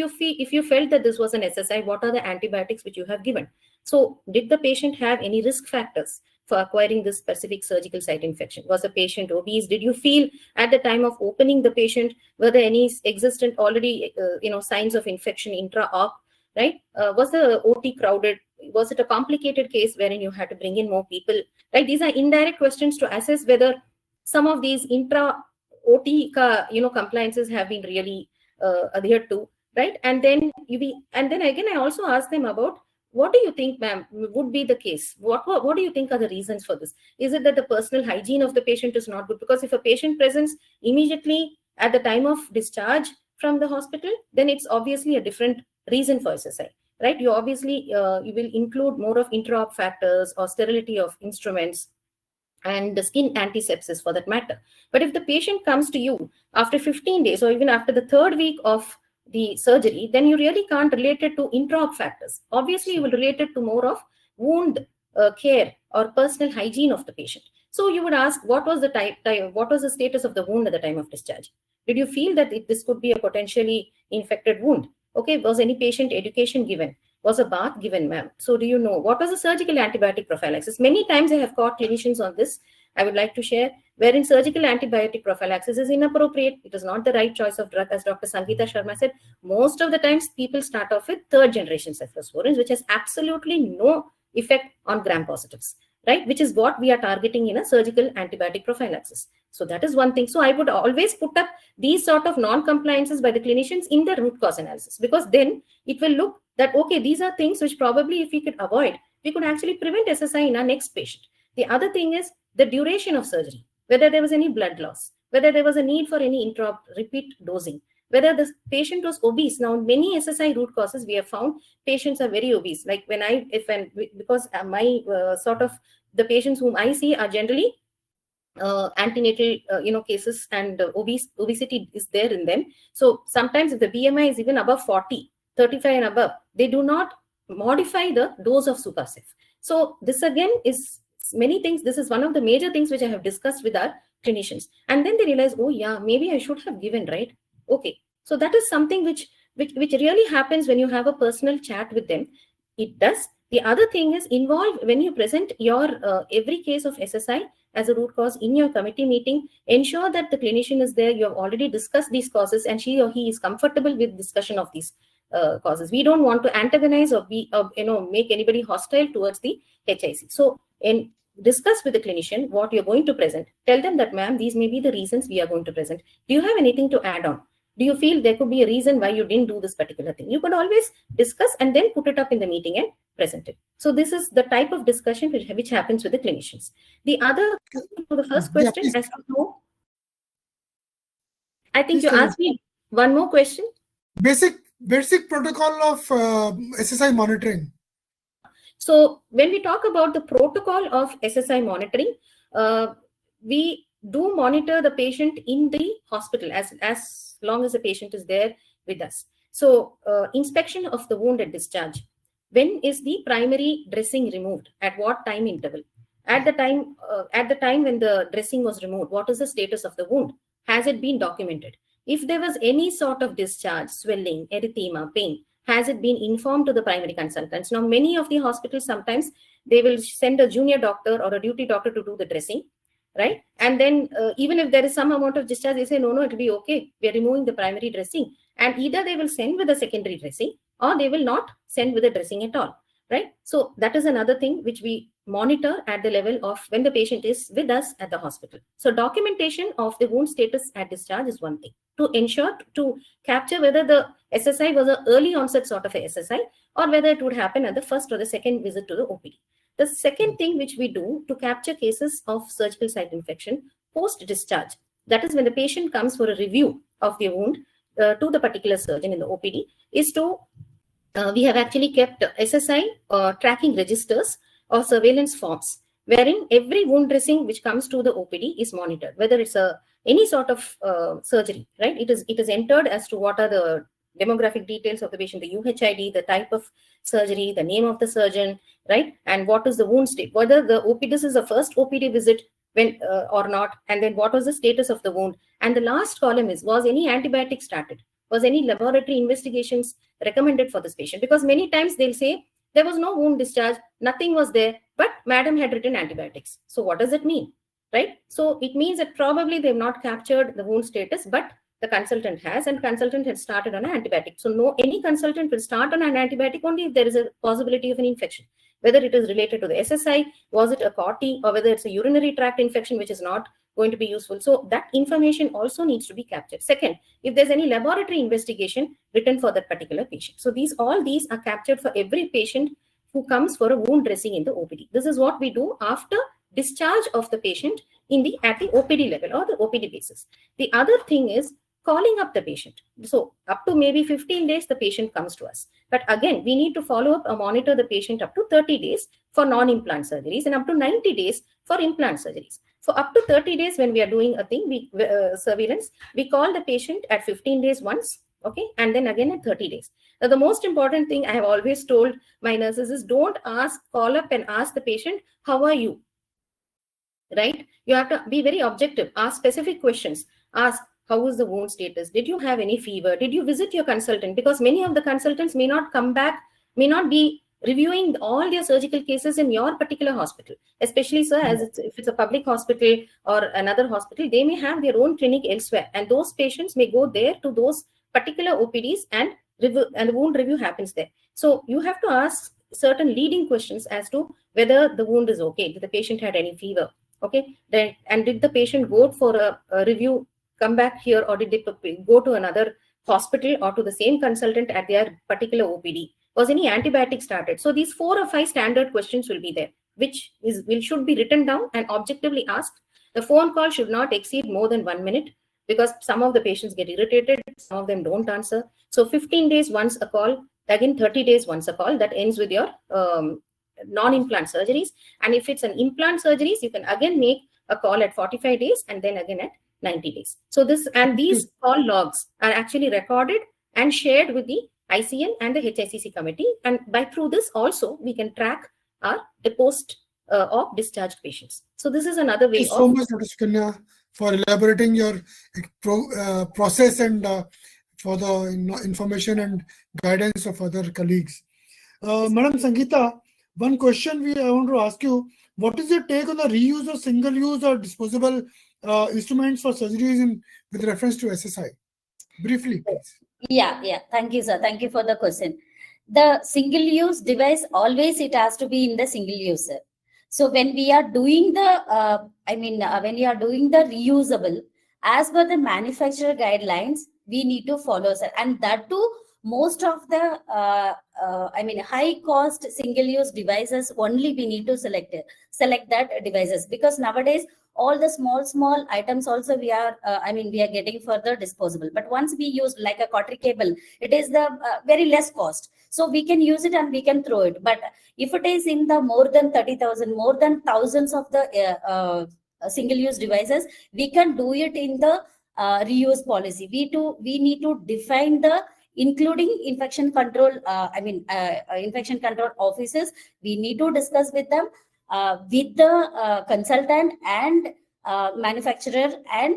you felt that this was an SSI, what are the antibiotics which you have given? So, did the patient have any risk factors for acquiring this specific surgical site infection? Was the patient obese? Did you feel at the time of opening the patient, were there any existent already signs of infection intra-op? Right? Was the OT crowded? Was it a complicated case wherein you had to bring in more people? Right? These are indirect questions to assess whether some of these OT compliances have been really adhered to, right? And then again, I also ask them about, what do you think, ma'am, would be the case? What do you think are the reasons for this? Is it that the personal hygiene of the patient is not good? Because if a patient presents immediately at the time of discharge from the hospital, then it's obviously a different reason for SSI, right? You obviously you will include more of intra-op factors or sterility of instruments and the skin antisepsis for that matter. But if the patient comes to you after 15 days or even after the third week of the surgery, then you really can't relate it to intra-op factors. Obviously, you will relate it to more of wound care or personal hygiene of the patient. So you would ask, what was the status of the wound at the time of discharge? Did you feel that this could be a potentially infected wound? Okay, was any patient education given? Was a bath given, ma'am? So do you know what was the surgical antibiotic prophylaxis? Many times I have caught clinicians on this. I would like to share wherein surgical antibiotic prophylaxis is inappropriate. It is not the right choice of drug, as Dr. Sangeeta Sharma said. Most of the times people start off with third generation cephalosporins, which has absolutely no effect on gram positives, right? Which is what we are targeting in a surgical antibiotic prophylaxis. So that is one thing. So I would always put up these sort of non-compliances by the clinicians in the root cause analysis, because then it will look that, okay, these are things which probably if we could avoid, we could actually prevent SSI in our next patient. The other thing is the duration of surgery, whether there was any blood loss, whether there was a need for any intra-op repeat dosing, whether the patient was obese. Now, many SSI root causes, we have found patients are very obese. Like because the patients whom I see are generally antenatal cases, and obesity is there in them. So sometimes if the BMI is even above 40, 35 and above, they do not modify the dose of Sucasif. So this again is many things. This is one of the major things which I have discussed with our clinicians. And then they realize, oh yeah, maybe I should have given, right? Okay. So that is something which really happens when you have a personal chat with them. It does. The other thing is involved when you present your every case of SSI as a root cause in your committee meeting. Ensure that the clinician is there. You have already discussed these causes and she or he is comfortable with discussion of these causes. We don't want to antagonize or make anybody hostile towards the HIC. So discuss with the clinician what you're going to present. Tell them that, ma'am, these may be the reasons we are going to present. Do you have anything to add on? Do you feel there could be a reason why you didn't do this particular thing? You could always discuss and then put it up in the meeting and present it. So this is the type of discussion which happens with the clinicians. The other, to the first question, as to know, I think you asked me one more question. Basic protocol of SSI monitoring. So when we talk about the protocol of SSI monitoring, we do monitor the patient in the hospital as long as the patient is there with us. So inspection of the wound at discharge. When is the primary dressing removed? At what time interval? At the time when the dressing was removed, what is the status of the wound? Has it been documented? If there was any sort of discharge, swelling, erythema, pain, has it been informed to the primary consultants? Now, many of the hospitals, sometimes they will send a junior doctor or a duty doctor to do the dressing, right? And then even if there is some amount of discharge, they say, no, it'll be okay. We are removing the primary dressing. And either they will send with a secondary dressing or they will not send with a dressing at all, right? So that is another thing which we monitor at the level of when the patient is with us at the hospital. So documentation of the wound status at discharge is one thing to ensure, to capture whether the SSI was an early onset sort of a SSI or whether it would happen at the first or the second visit to the OPD. The second thing which we do to capture cases of surgical site infection post-discharge, that is when the patient comes for a review of the wound to the particular surgeon in the OPD, is to, we have actually kept SSI tracking registers or surveillance forms, wherein every wound dressing which comes to the OPD is monitored, whether it's any sort of surgery, right? It is entered as to what are the demographic details of the patient, the UHID, the type of surgery, the name of the surgeon, right? And what is the wound state, whether the OPD, this is the first OPD visit when or not, and then what was the status of the wound. And the last column is, was any antibiotic started? Was any laboratory investigations recommended for this patient? Because many times they'll say there was no wound discharge, nothing was there, but madam had written antibiotics. So what does it mean, right? So it means that probably they've not captured the wound status, but the consultant has, and consultant had started on an antibiotic. So no, any consultant will start on an antibiotic only if there is a possibility of an infection, whether it is related to the SSI, was it a COTI, or whether it's a urinary tract infection, which is not going to be useful. So that information also needs to be captured. Second, if there's any laboratory investigation written for that particular patient. So all these are captured for every patient who comes for a wound dressing in the OPD. This is what we do after discharge of the patient at the OPD level or the OPD basis. The other thing is calling up the patient. So up to maybe 15 days, the patient comes to us. But again, we need to follow up or monitor the patient up to 30 days for non-implant surgeries and up to 90 days for implant surgeries. So up to 30 days, when we are doing a surveillance, we call the patient at 15 days once, okay, and then again at 30 days. Now, the most important thing I have always told my nurses is don't call up and ask the patient, how are you? Right? You have to be very objective, ask specific questions, ask, how is the wound status? Did you have any fever? Did you visit your consultant? Because many of the consultants may not come back, may not be reviewing all their surgical cases in your particular hospital, especially, sir, as if it's a public hospital or another hospital, they may have their own clinic elsewhere, and those patients may go there to those particular OPDs and the wound review happens there. So you have to ask certain leading questions as to whether the wound is okay. Did the patient had any fever? Okay, and did the patient go for a review, come back here, or did they go to another hospital or to the same consultant at their particular OPD? Was any antibiotic started? So these 4 or 5 standard questions will be there, which should be written down and objectively asked. The phone call should not exceed more than 1 minute, because some of the patients get irritated, some of them don't answer. So 15 days once a call, again 30 days once a call. That ends with your non-implant surgeries. And if it's an implant surgeries, you can again make a call at 45 days and then again at 90 days. So these call logs are actually recorded and shared with the ICN and the HICC committee. And through this also, we can track our post of discharged patients. So this is another way. Thank you so much, Dr. Sukanya, for elaborating your process and for the information and guidance of other colleagues. Madam Sangeetha, one question I want to ask you: what is your take on the reuse of single-use or disposable instruments for surgeries with reference to SSI? Briefly, please. Yeah. Thank you, sir. Thank you for the question. The single-use device, always it has to be in the single-use, sir. So when we are doing the, when you are doing the reusable, as per the manufacturer guidelines, we need to follow, sir. And that too, most of the, high cost single-use devices, only we need to select that devices, because nowadays, all the small items also we are getting further disposable. But once we use like a cautery cable, it is the very less cost. So we can use it and we can throw it. But if it is in the more than 30,000, more than thousands of the single-use devices, we can do it in the reuse policy. We need to define the including infection control, infection control officers. We need to discuss with them, with the consultant and manufacturer, and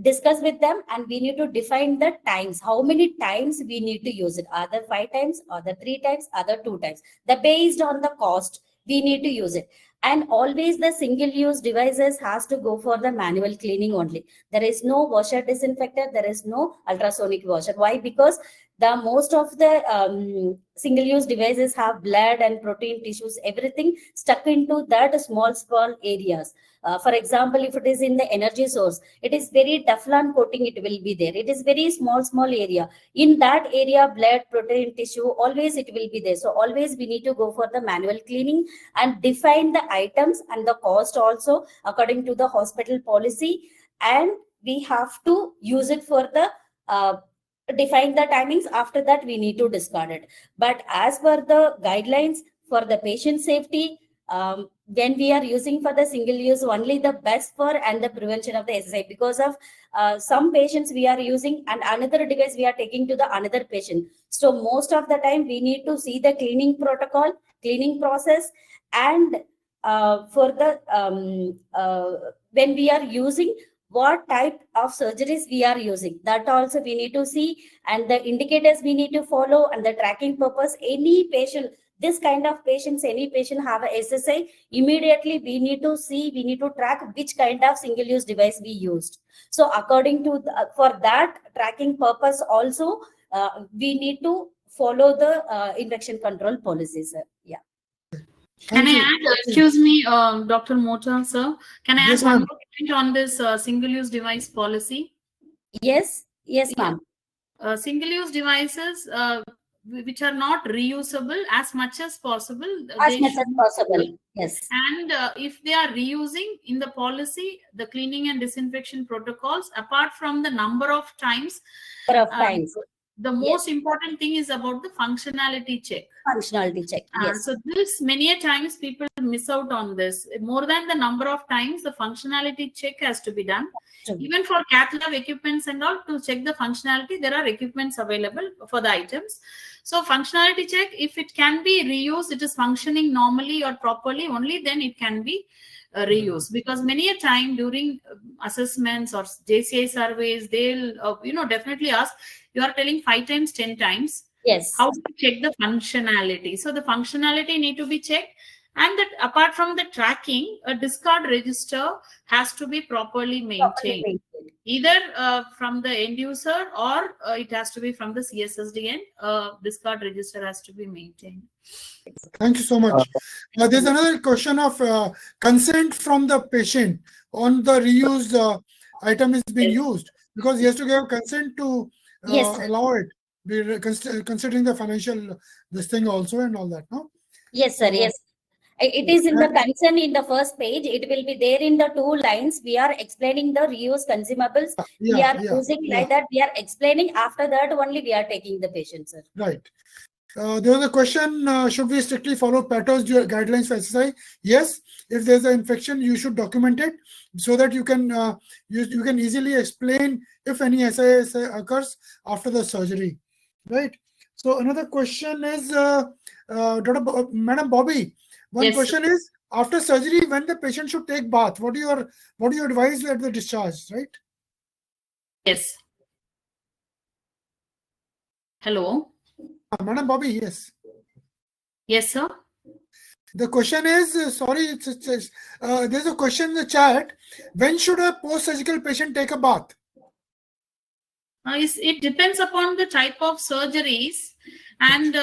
discuss with them, and we need to define the times, how many times we need to use it, either 5 times, other 3 times, other 2 times. Based on the cost, we need to use it. And always the single-use devices has to go for the manual cleaning only. There is no washer disinfector, there is no ultrasonic washer. Why? Because the most of the single-use devices have blood and protein tissues, everything stuck into that small areas. For example, if it is in the energy source, it is very Teflon coating, it will be there. It is very small area. In that area, blood, protein, tissue, always it will be there. So always we need to go for the manual cleaning and define the items and the cost also according to the hospital policy. And we have to use it for the define the timings. After that, we need to discard it. But as per the guidelines for the patient safety, when we are using for the single use, only the best for and the prevention of the SSI, because of some patients we are using and another device we are taking to the another patient. So most of the time we need to see the cleaning protocol, cleaning process, and for the when we are using, what type of surgeries we are using. That also we need to see, and the indicators we need to follow, and the tracking purpose. Any patient, this kind of patients, any patient have a SSI, immediately we need to see, we need to track which kind of single-use device we used. So according to for that tracking purpose also, we need to follow the infection control policies, sir. Yeah. Can I add, excuse me, Dr. Mohta, sir, can I add one more point on this single-use device policy? Yes, yes, ma'am. Single-use devices which are not reusable, as much as possible. As much as possible, yes. And if they are reusing, in the policy, the cleaning and disinfection protocols, apart from the number of times, the most important thing is about the functionality check. Functionality check, yes. So this, many a times people miss out on this. More than the number of times, the functionality check has to be done. Even for cath lab equipments and all, to check the functionality, there are equipments available for the items. So functionality check, if it can be reused, it is functioning normally or properly, only then it can be reused. Because many a time during assessments or JCI surveys, they'll definitely ask, you are telling 5 times, 10 times. Yes. How to check the functionality? So the functionality need to be checked. And that apart from the tracking, a discard register has to be properly maintained. Either from the end user, or it has to be from the CSSD end. Discard register has to be maintained. Thank you so much. There's another question of consent from the patient on the reused item is being used, because he has to give consent to allow it. We're considering the financial this thing also and all that, no? Yes, sir. Yes. It is in the concern in the first page. It will be there in the 2 lines. We are explaining the reuse consumables. We are using like that. We are explaining. After that only we are taking the patient, sir. Right. There was a question, should we strictly follow PATO's guidelines for SSI? Yes. If there's an infection, you should document it so that you can you can easily explain if any SSI occurs after the surgery. Right. So another question is, Madam Bobby. One question is, after surgery, when the patient should take bath, what do you advise at the discharge, right? Yes. Hello. Madam Bobby, yes. Yes, sir. The question is, sorry, there's a question in the chat. When should a post-surgical patient take a bath? It depends upon the type of surgeries, and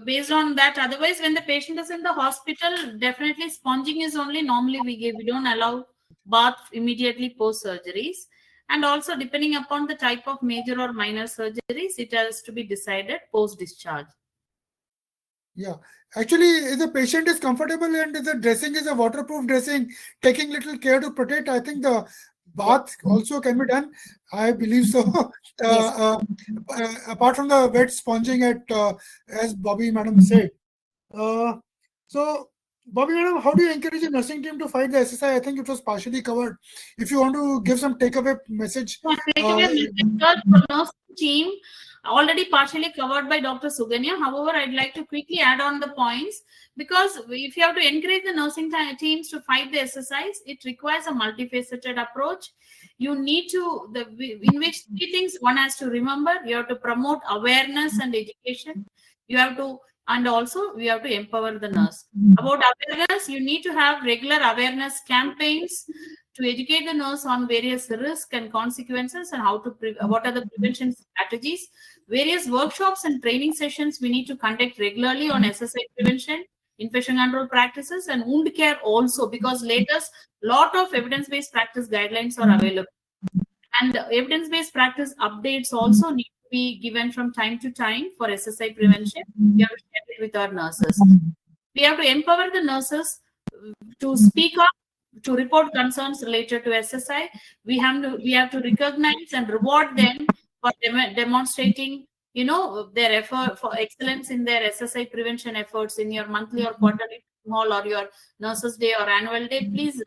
based on that. Otherwise, when the patient is in the hospital, definitely sponging is only normally we don't allow bath immediately post surgeries. And also, depending upon the type of major or minor surgeries, it has to be decided post discharge. Yeah, actually, if the patient is comfortable and the dressing is a waterproof dressing, taking little care to protect, I think the bath also can be done. I believe so. Apart from the wet sponging at, as Bobby Madam said. So, Bobby Madam, how do you encourage the nursing team to fight the SSI? I think it was partially covered. If you want to give some takeaway message. Takeaway message for nursing team, already partially covered by Dr. Sukanya. However, I'd like to quickly add on the points, because if you have to encourage the nursing teams to fight the SSIs, it requires a multifaceted approach. You need to, in which 3 things one has to remember. You have to promote awareness and education. You have to, and also we have to empower the nurse. About awareness, you need to have regular awareness campaigns to educate the nurse on various risks and consequences and how to what are the prevention strategies. Various workshops and training sessions we need to conduct regularly on SSI prevention, infection control practices, and wound care also, because latest lot of evidence-based practice guidelines are available. And evidence-based practice updates also need to be given from time to time for SSI prevention. We have to share it with our nurses. We have to empower the nurses to speak up, to report concerns related to SSI. We have to recognize and reward them for demonstrating, their effort for excellence in their SSI prevention efforts in your monthly or quarterly hall or your nurses day or annual day. Please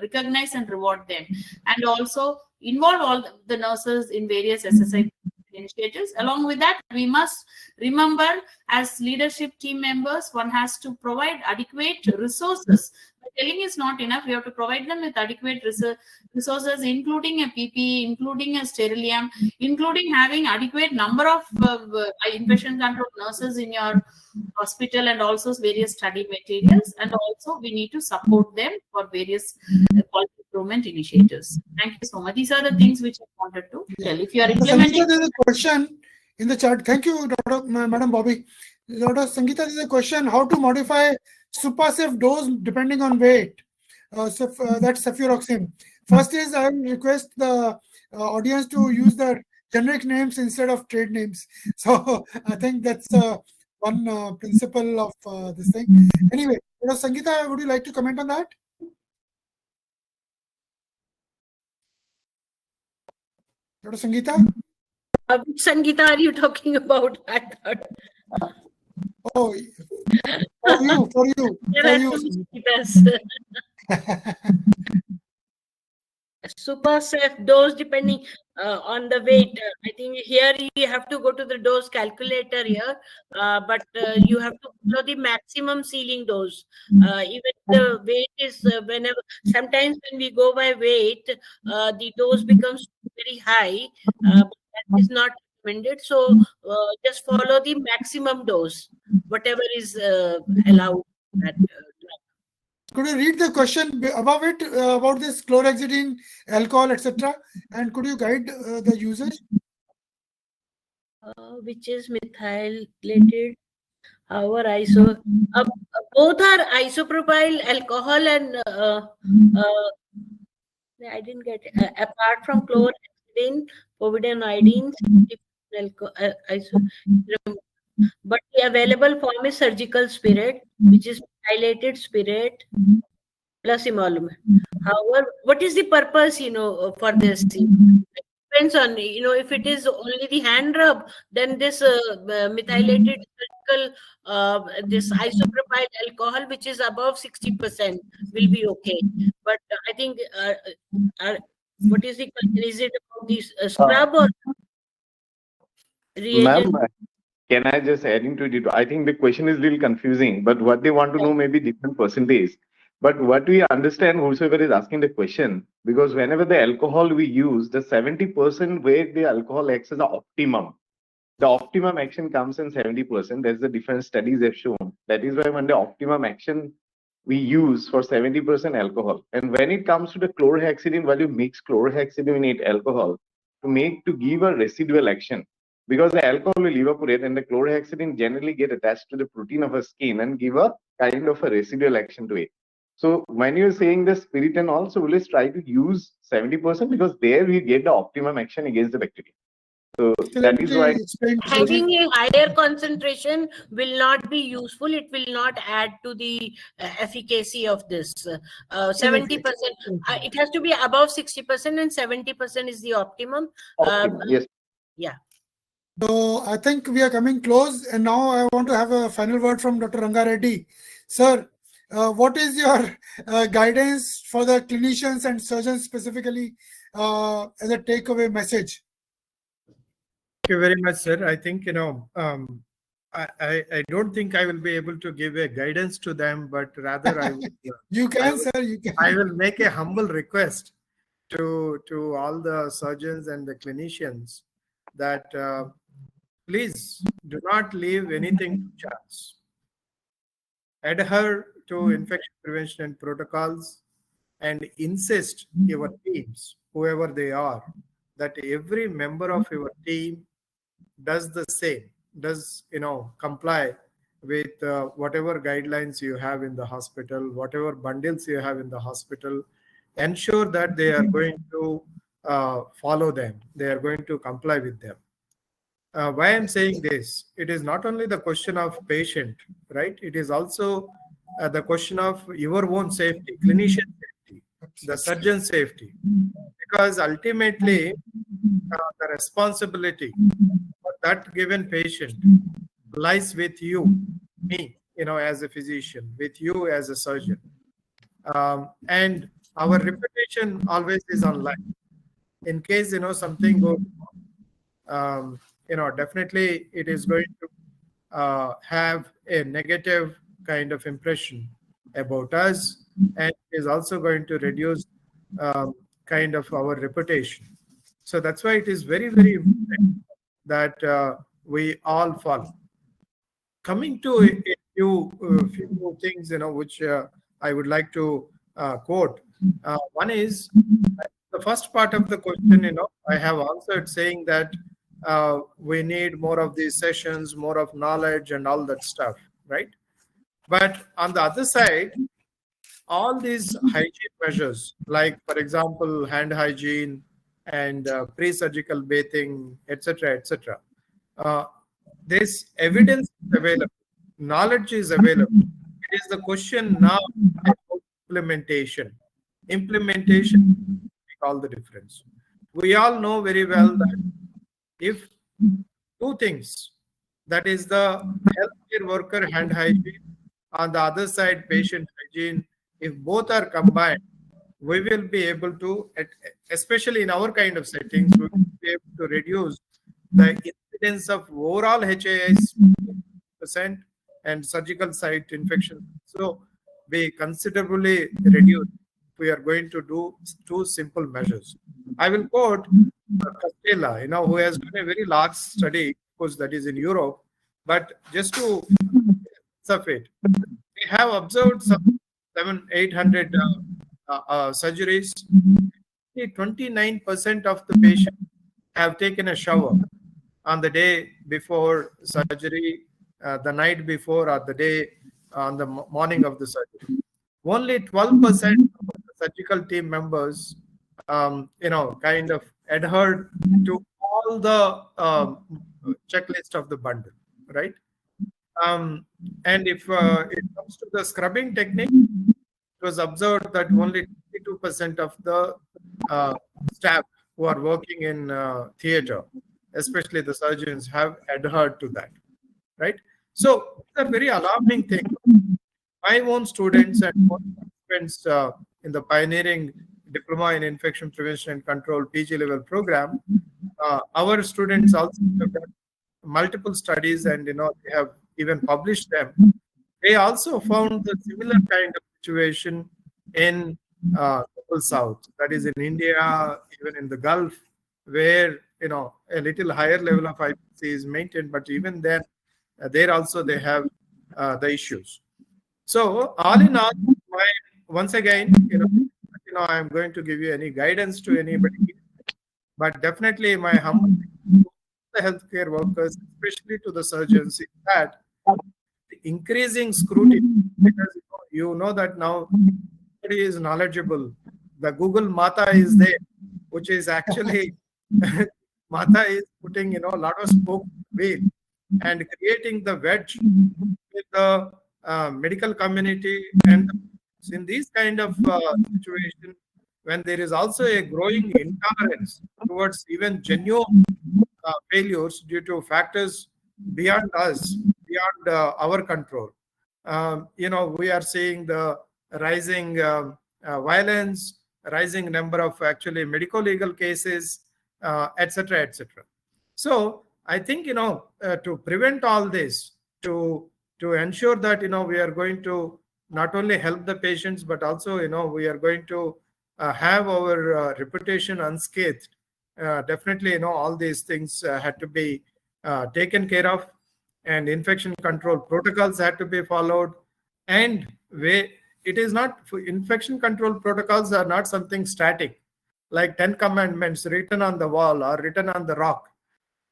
recognize and reward them, and also involve all the nurses in various SSI initiatives. Along with that, we must remember as leadership team members, one has to provide adequate resources. Telling is not enough. We have to provide them with adequate resources, including a PPE, including a sterilium, including having adequate number of infection control nurses in your hospital, and also various study materials. And also we need to support them for various quality improvement initiatives. Thank you so much. These are the things which I wanted to tell. If you are implementing... Sangeeta, there's a question in the chat. Thank you, Madam Bobby. Dr. Sangeeta, there's a question: how to modify super-safe dose depending on weight? That's cefuroxime. First is, I will request the audience to use the generic names instead of trade names. So I think that's one principle of this thing. Anyway, Dr. Sangeeta, would you like to comment on that? Dr. Sangeeta? Which Sangeeta are you talking about? I thought. Oh, for you. There are two Sangeetas. Super safe dose depending on the weight. I think here you have to go to the dose calculator here, but you have to follow the maximum ceiling dose. Even the weight is sometimes when we go by weight, the dose becomes very high, but that is not recommended. So just follow the maximum dose, whatever is allowed. Could you read the question above it about this chlorhexidine, alcohol, etc., and could you guide the users? Which is methylated. However, both are isopropyl alcohol and I didn't get it. Apart from chlorhexidine, povidone, but the available form is surgical spirit, which is methylated spirit plus emolument. However, what is the purpose, for this? It depends on, if it is only the hand rub, then this methylated surgical, this isopropyl alcohol, which is above 60%, will be okay. But I think, what is the question? Is it about this scrub or reagent? Ma'am, can I just add into it? I think the question is a little confusing, but what they want to know may be different percentage. But what we understand, whosoever is asking the question, because whenever the alcohol we use, the 70% where the alcohol acts as the optimum. The optimum action comes in 70%. That's the different studies have shown. That is why when the optimum action we use for 70% alcohol. And when it comes to the chlorhexidine, while you mix chlorhexidine with alcohol to give a residual action, because the alcohol will evaporate and the chlorhexidine generally get attached to the protein of a skin and give a kind of a residual action to it. So when you're saying the spirit and also, let's try to use 70% because there we get the optimum action against the bacteria. So that is why having a higher concentration will not be useful. It will not add to the efficacy of this. 70%. It has to be above 60% and 70% is the optimum. Yes. Yeah. So I think we are coming close, and now I want to have a final word from Dr. Ranga Reddy. Sir, what is your guidance for the clinicians and surgeons specifically as a takeaway message? Thank you very much, sir. I think, I don't think I will be able to give a guidance to them, but rather I will, you can, sir. You can. I will make a humble request to all the surgeons and the clinicians that please do not leave anything to chance. Adhere to infection prevention protocols and insist your teams, whoever they are, that every member of your team does the same, comply with whatever guidelines you have in the hospital, whatever bundles you have in the hospital, ensure that they are going to follow them, they are going to comply with them. Why I'm saying this, it is not only the question of patient, right? It is also the question of your own safety, clinician safety, the surgeon safety, because ultimately the responsibility for that given patient lies with you, me, as a physician, with you as a surgeon. And our reputation always is on line. In case, something goes wrong, definitely it is going to have a negative kind of impression about us, and is also going to reduce kind of our reputation. So that's why it is very, very important that we all follow. Coming to a few things, which I would like to quote. One is the first part of the question, I have answered saying that we need more of these sessions, more of knowledge and all that stuff, right? But on the other side, all these hygiene measures, like, for example, hand hygiene and pre-surgical bathing, etc., etc., this evidence is available, knowledge is available. It is the question now about implementation. Implementation make all the difference. We all know very well that if two things, that is the healthcare worker hand hygiene, on the other side patient hygiene, if both are combined, we will be able to, especially in our kind of settings, we will be able to reduce the incidence of overall HAIs percent and surgical site infection. So be considerably reduced if we are going to do two simple measures. I will quote Castella, who has done a very large study, of course, that is in Europe, but just to of it, we have observed some 700-800 surgeries. 29% of the patients have taken a shower on the day before surgery, the night before, or the day on the morning of the surgery. Only 12% of the surgical team members, kind of adhered to all the checklist of the bundle, right? And if it comes to the scrubbing technique, it was observed that only 22% of the staff who are working in theater, especially the surgeons, have adhered to that, right? So it's a very alarming thing. My own students and participants in the pioneering Diploma in Infection Prevention and Control PG level program, our students also have done multiple studies, and they have even published them. They also found the similar kind of situation in Global South, that is in India, even in the Gulf, where a little higher level of IPC is maintained, but even then, there also they have the issues. So all in all, once again, I'm going to give you any guidance to anybody, but definitely my humble to the healthcare workers, especially to the surgeons, is that the increasing scrutiny, because you know that now everybody is knowledgeable. The Google Mata is there, which is actually Mata is putting a lot of spoke wheel and creating the wedge with the medical community. And in these kind of situation, when there is also a growing intolerance towards even genuine failures due to factors beyond us, beyond our control, we are seeing the rising violence, rising number of actually medico-legal cases, etc., etc. So I think to prevent all this, to ensure that we are going to not only help the patients, but also we are going to have our reputation unscathed. Definitely, all these things had to be taken care of, and infection control protocols had to be followed. And it is not, infection control protocols are not something static, like 10 commandments written on the wall or written on the rock.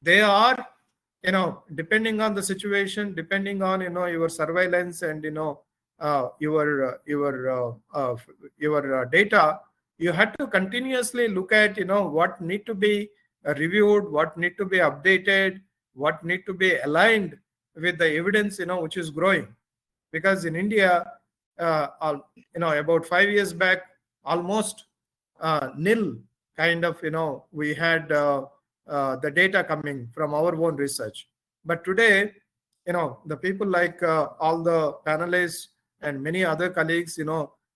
They are, depending on the situation, depending on your surveillance and your data, you had to continuously look at what need to be reviewed, what need to be updated, what need to be aligned with the evidence which is growing. Because in India, about 5 years back, almost nil kind of we had the data coming from our own research. But today, the people like all the panelists and many other colleagues,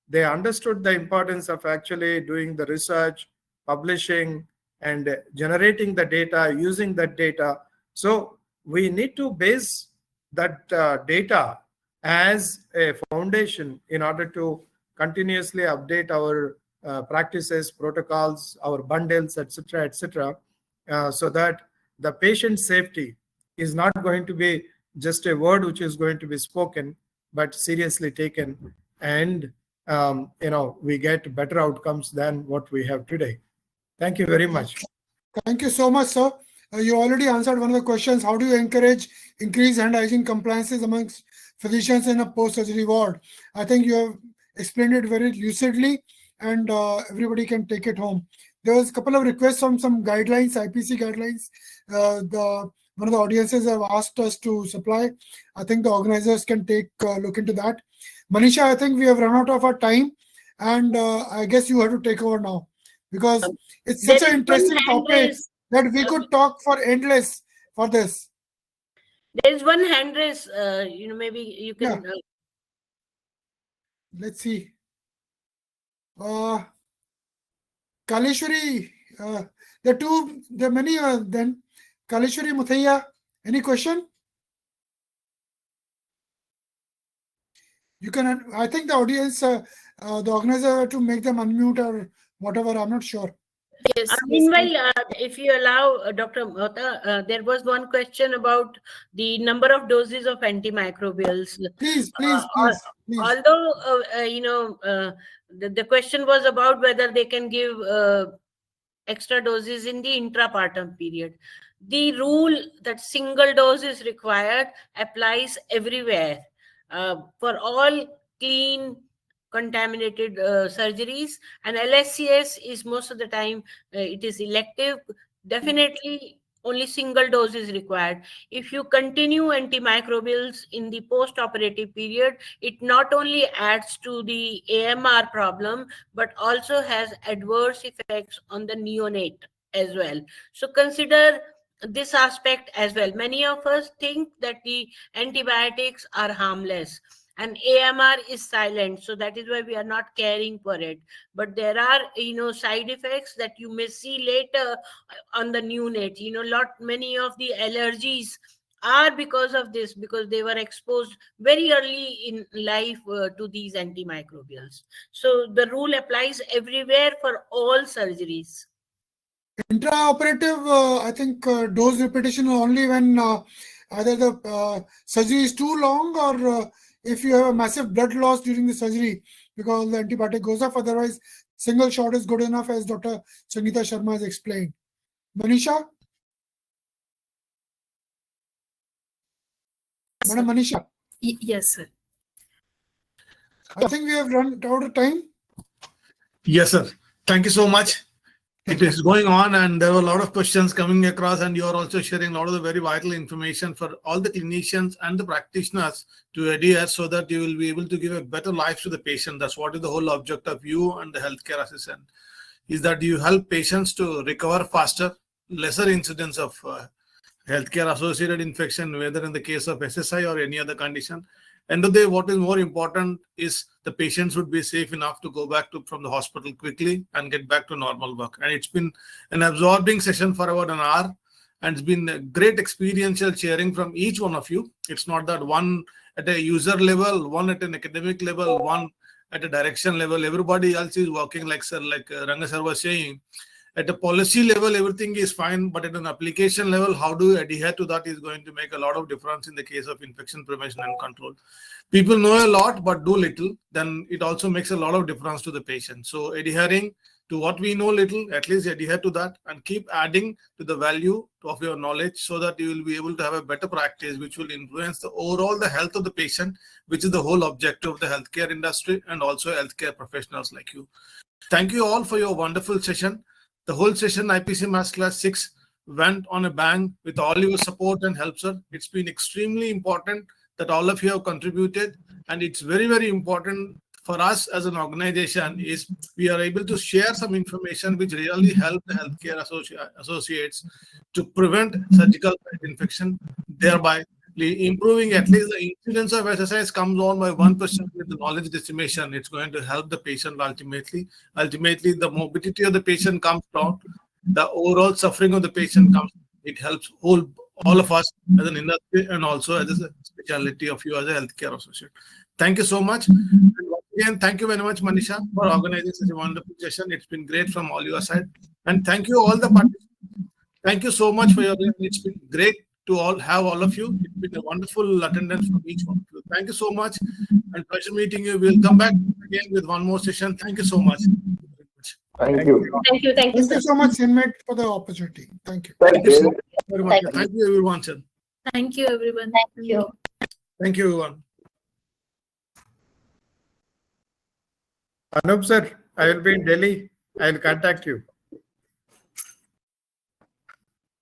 they understood the importance of actually doing the research, publishing, and generating the data, using that data. So we need to base that data as a foundation in order to continuously update our practices, protocols, our bundles, etc., etc., so that the patient safety is not going to be just a word which is going to be spoken, but seriously taken, and we get better outcomes than what we have today. Thank you very much. Thank you so much, sir. You already answered one of the questions. How do you encourage increased hand hygiene compliances amongst physicians in a post-surgery ward? I think you have explained it very lucidly, and everybody can take it home. There was a couple of requests from some guidelines, IPC guidelines. One of the audiences have asked us to supply. I think the organizers can take a look into that. Manisha, I think we have run out of our time, and I guess you have to take over now, because it's such an interesting topic that we could talk for endless for this. There is one hand raise. Maybe you can. Let's see. Kaleshwari, there are many then. Kaleshwari Muthaiya, any question? You can, I think the audience, the organizer to make them unmute or whatever, I'm not sure. Yes. Meanwhile, if you allow, Dr. Mohta, there was one question about the number of doses of antimicrobials. Please. Although, the question was about whether they can give extra doses in the intrapartum period. The rule that single dose is required applies everywhere for all clean, contaminated surgeries, and LSCS is most of the time it is elective. Definitely only single dose is required. If you continue antimicrobials in the post-operative period, it not only adds to the AMR problem, but also has adverse effects on the neonate as well. So consider this aspect as well. Many of us think that the antibiotics are harmless, and AMR is silent, so that is why we are not caring for it. But there are, side effects that you may see later on the neonate. Many of the allergies are because of this, because they were exposed very early in life to these antimicrobials. So the rule applies everywhere for all surgeries. Intraoperative, I think dose repetition only when either the surgery is too long, or if you have a massive blood loss during the surgery because the antibiotic goes off. Otherwise, single shot is good enough, as Dr. Sangeeta Sharma has explained. Manisha? Madam Manisha? Yes, sir. I think we have run out of time. Yes, sir. Thank you so much. It is going on, and there were a lot of questions coming across, and you are also sharing a lot of the very vital information for all the clinicians and the practitioners to adhere, so that you will be able to give a better life to the patient. That's what is the whole object of you and the healthcare assistant, is that you help patients to recover faster, lesser incidence of healthcare associated infection, whether in the case of SSI or any other condition. End of the day, what is more important is the patient should be safe enough to go back from the hospital quickly and get back to normal work. And it's been an absorbing session for about an hour, and it's been a great experiential sharing from each one of you. It's not that one at a user level, one at an academic level, one at a direction level. Everybody else is working like Ranga sir was saying. At a policy level, everything is fine, but at an application level, how do you adhere to that is going to make a lot of difference in the case of infection prevention and control. People know a lot, but do little, then it also makes a lot of difference to the patient. So adhering to what we know little, at least adhere to that and keep adding to the value of your knowledge, so that you will be able to have a better practice, which will influence the overall the health of the patient, which is the whole objective of the healthcare industry and also healthcare professionals like you. Thank you all for your wonderful session. The whole session, IPC Masterclass 6, went on a bang with all your support and help, sir. It's been extremely important that all of you have contributed, and it's very, very important for us as an organization is we are able to share some information which really help the healthcare associates to prevent surgical site infection, thereby improving at least the incidence of SSIs comes on by 1% with the knowledge decimation. It's going to help the patient ultimately. Ultimately, the morbidity of the patient comes down. The overall suffering of the patient comes. It helps whole all of us as an industry and also as a specialty of you as a healthcare associate. Thank you so much. And once again, thank you very much, Manisha, for organizing such a wonderful session. It's been great from all your side. And thank you all the participants. Thank you so much for your. It's been great to have all of you. It's been a wonderful attendance from each one of you. Thank you so much, and pleasure meeting you. We'll come back again with one more session. Thank you so much. Thank you. Thank you. Thank you, Thank sir. you so much, Sinmet, for the opportunity. Thank you. Thank you so very much. Thank you, everyone. Sir. Thank you, everyone. Thank you. Thank you, everyone. Anup sir, I will be in Delhi. I will contact you.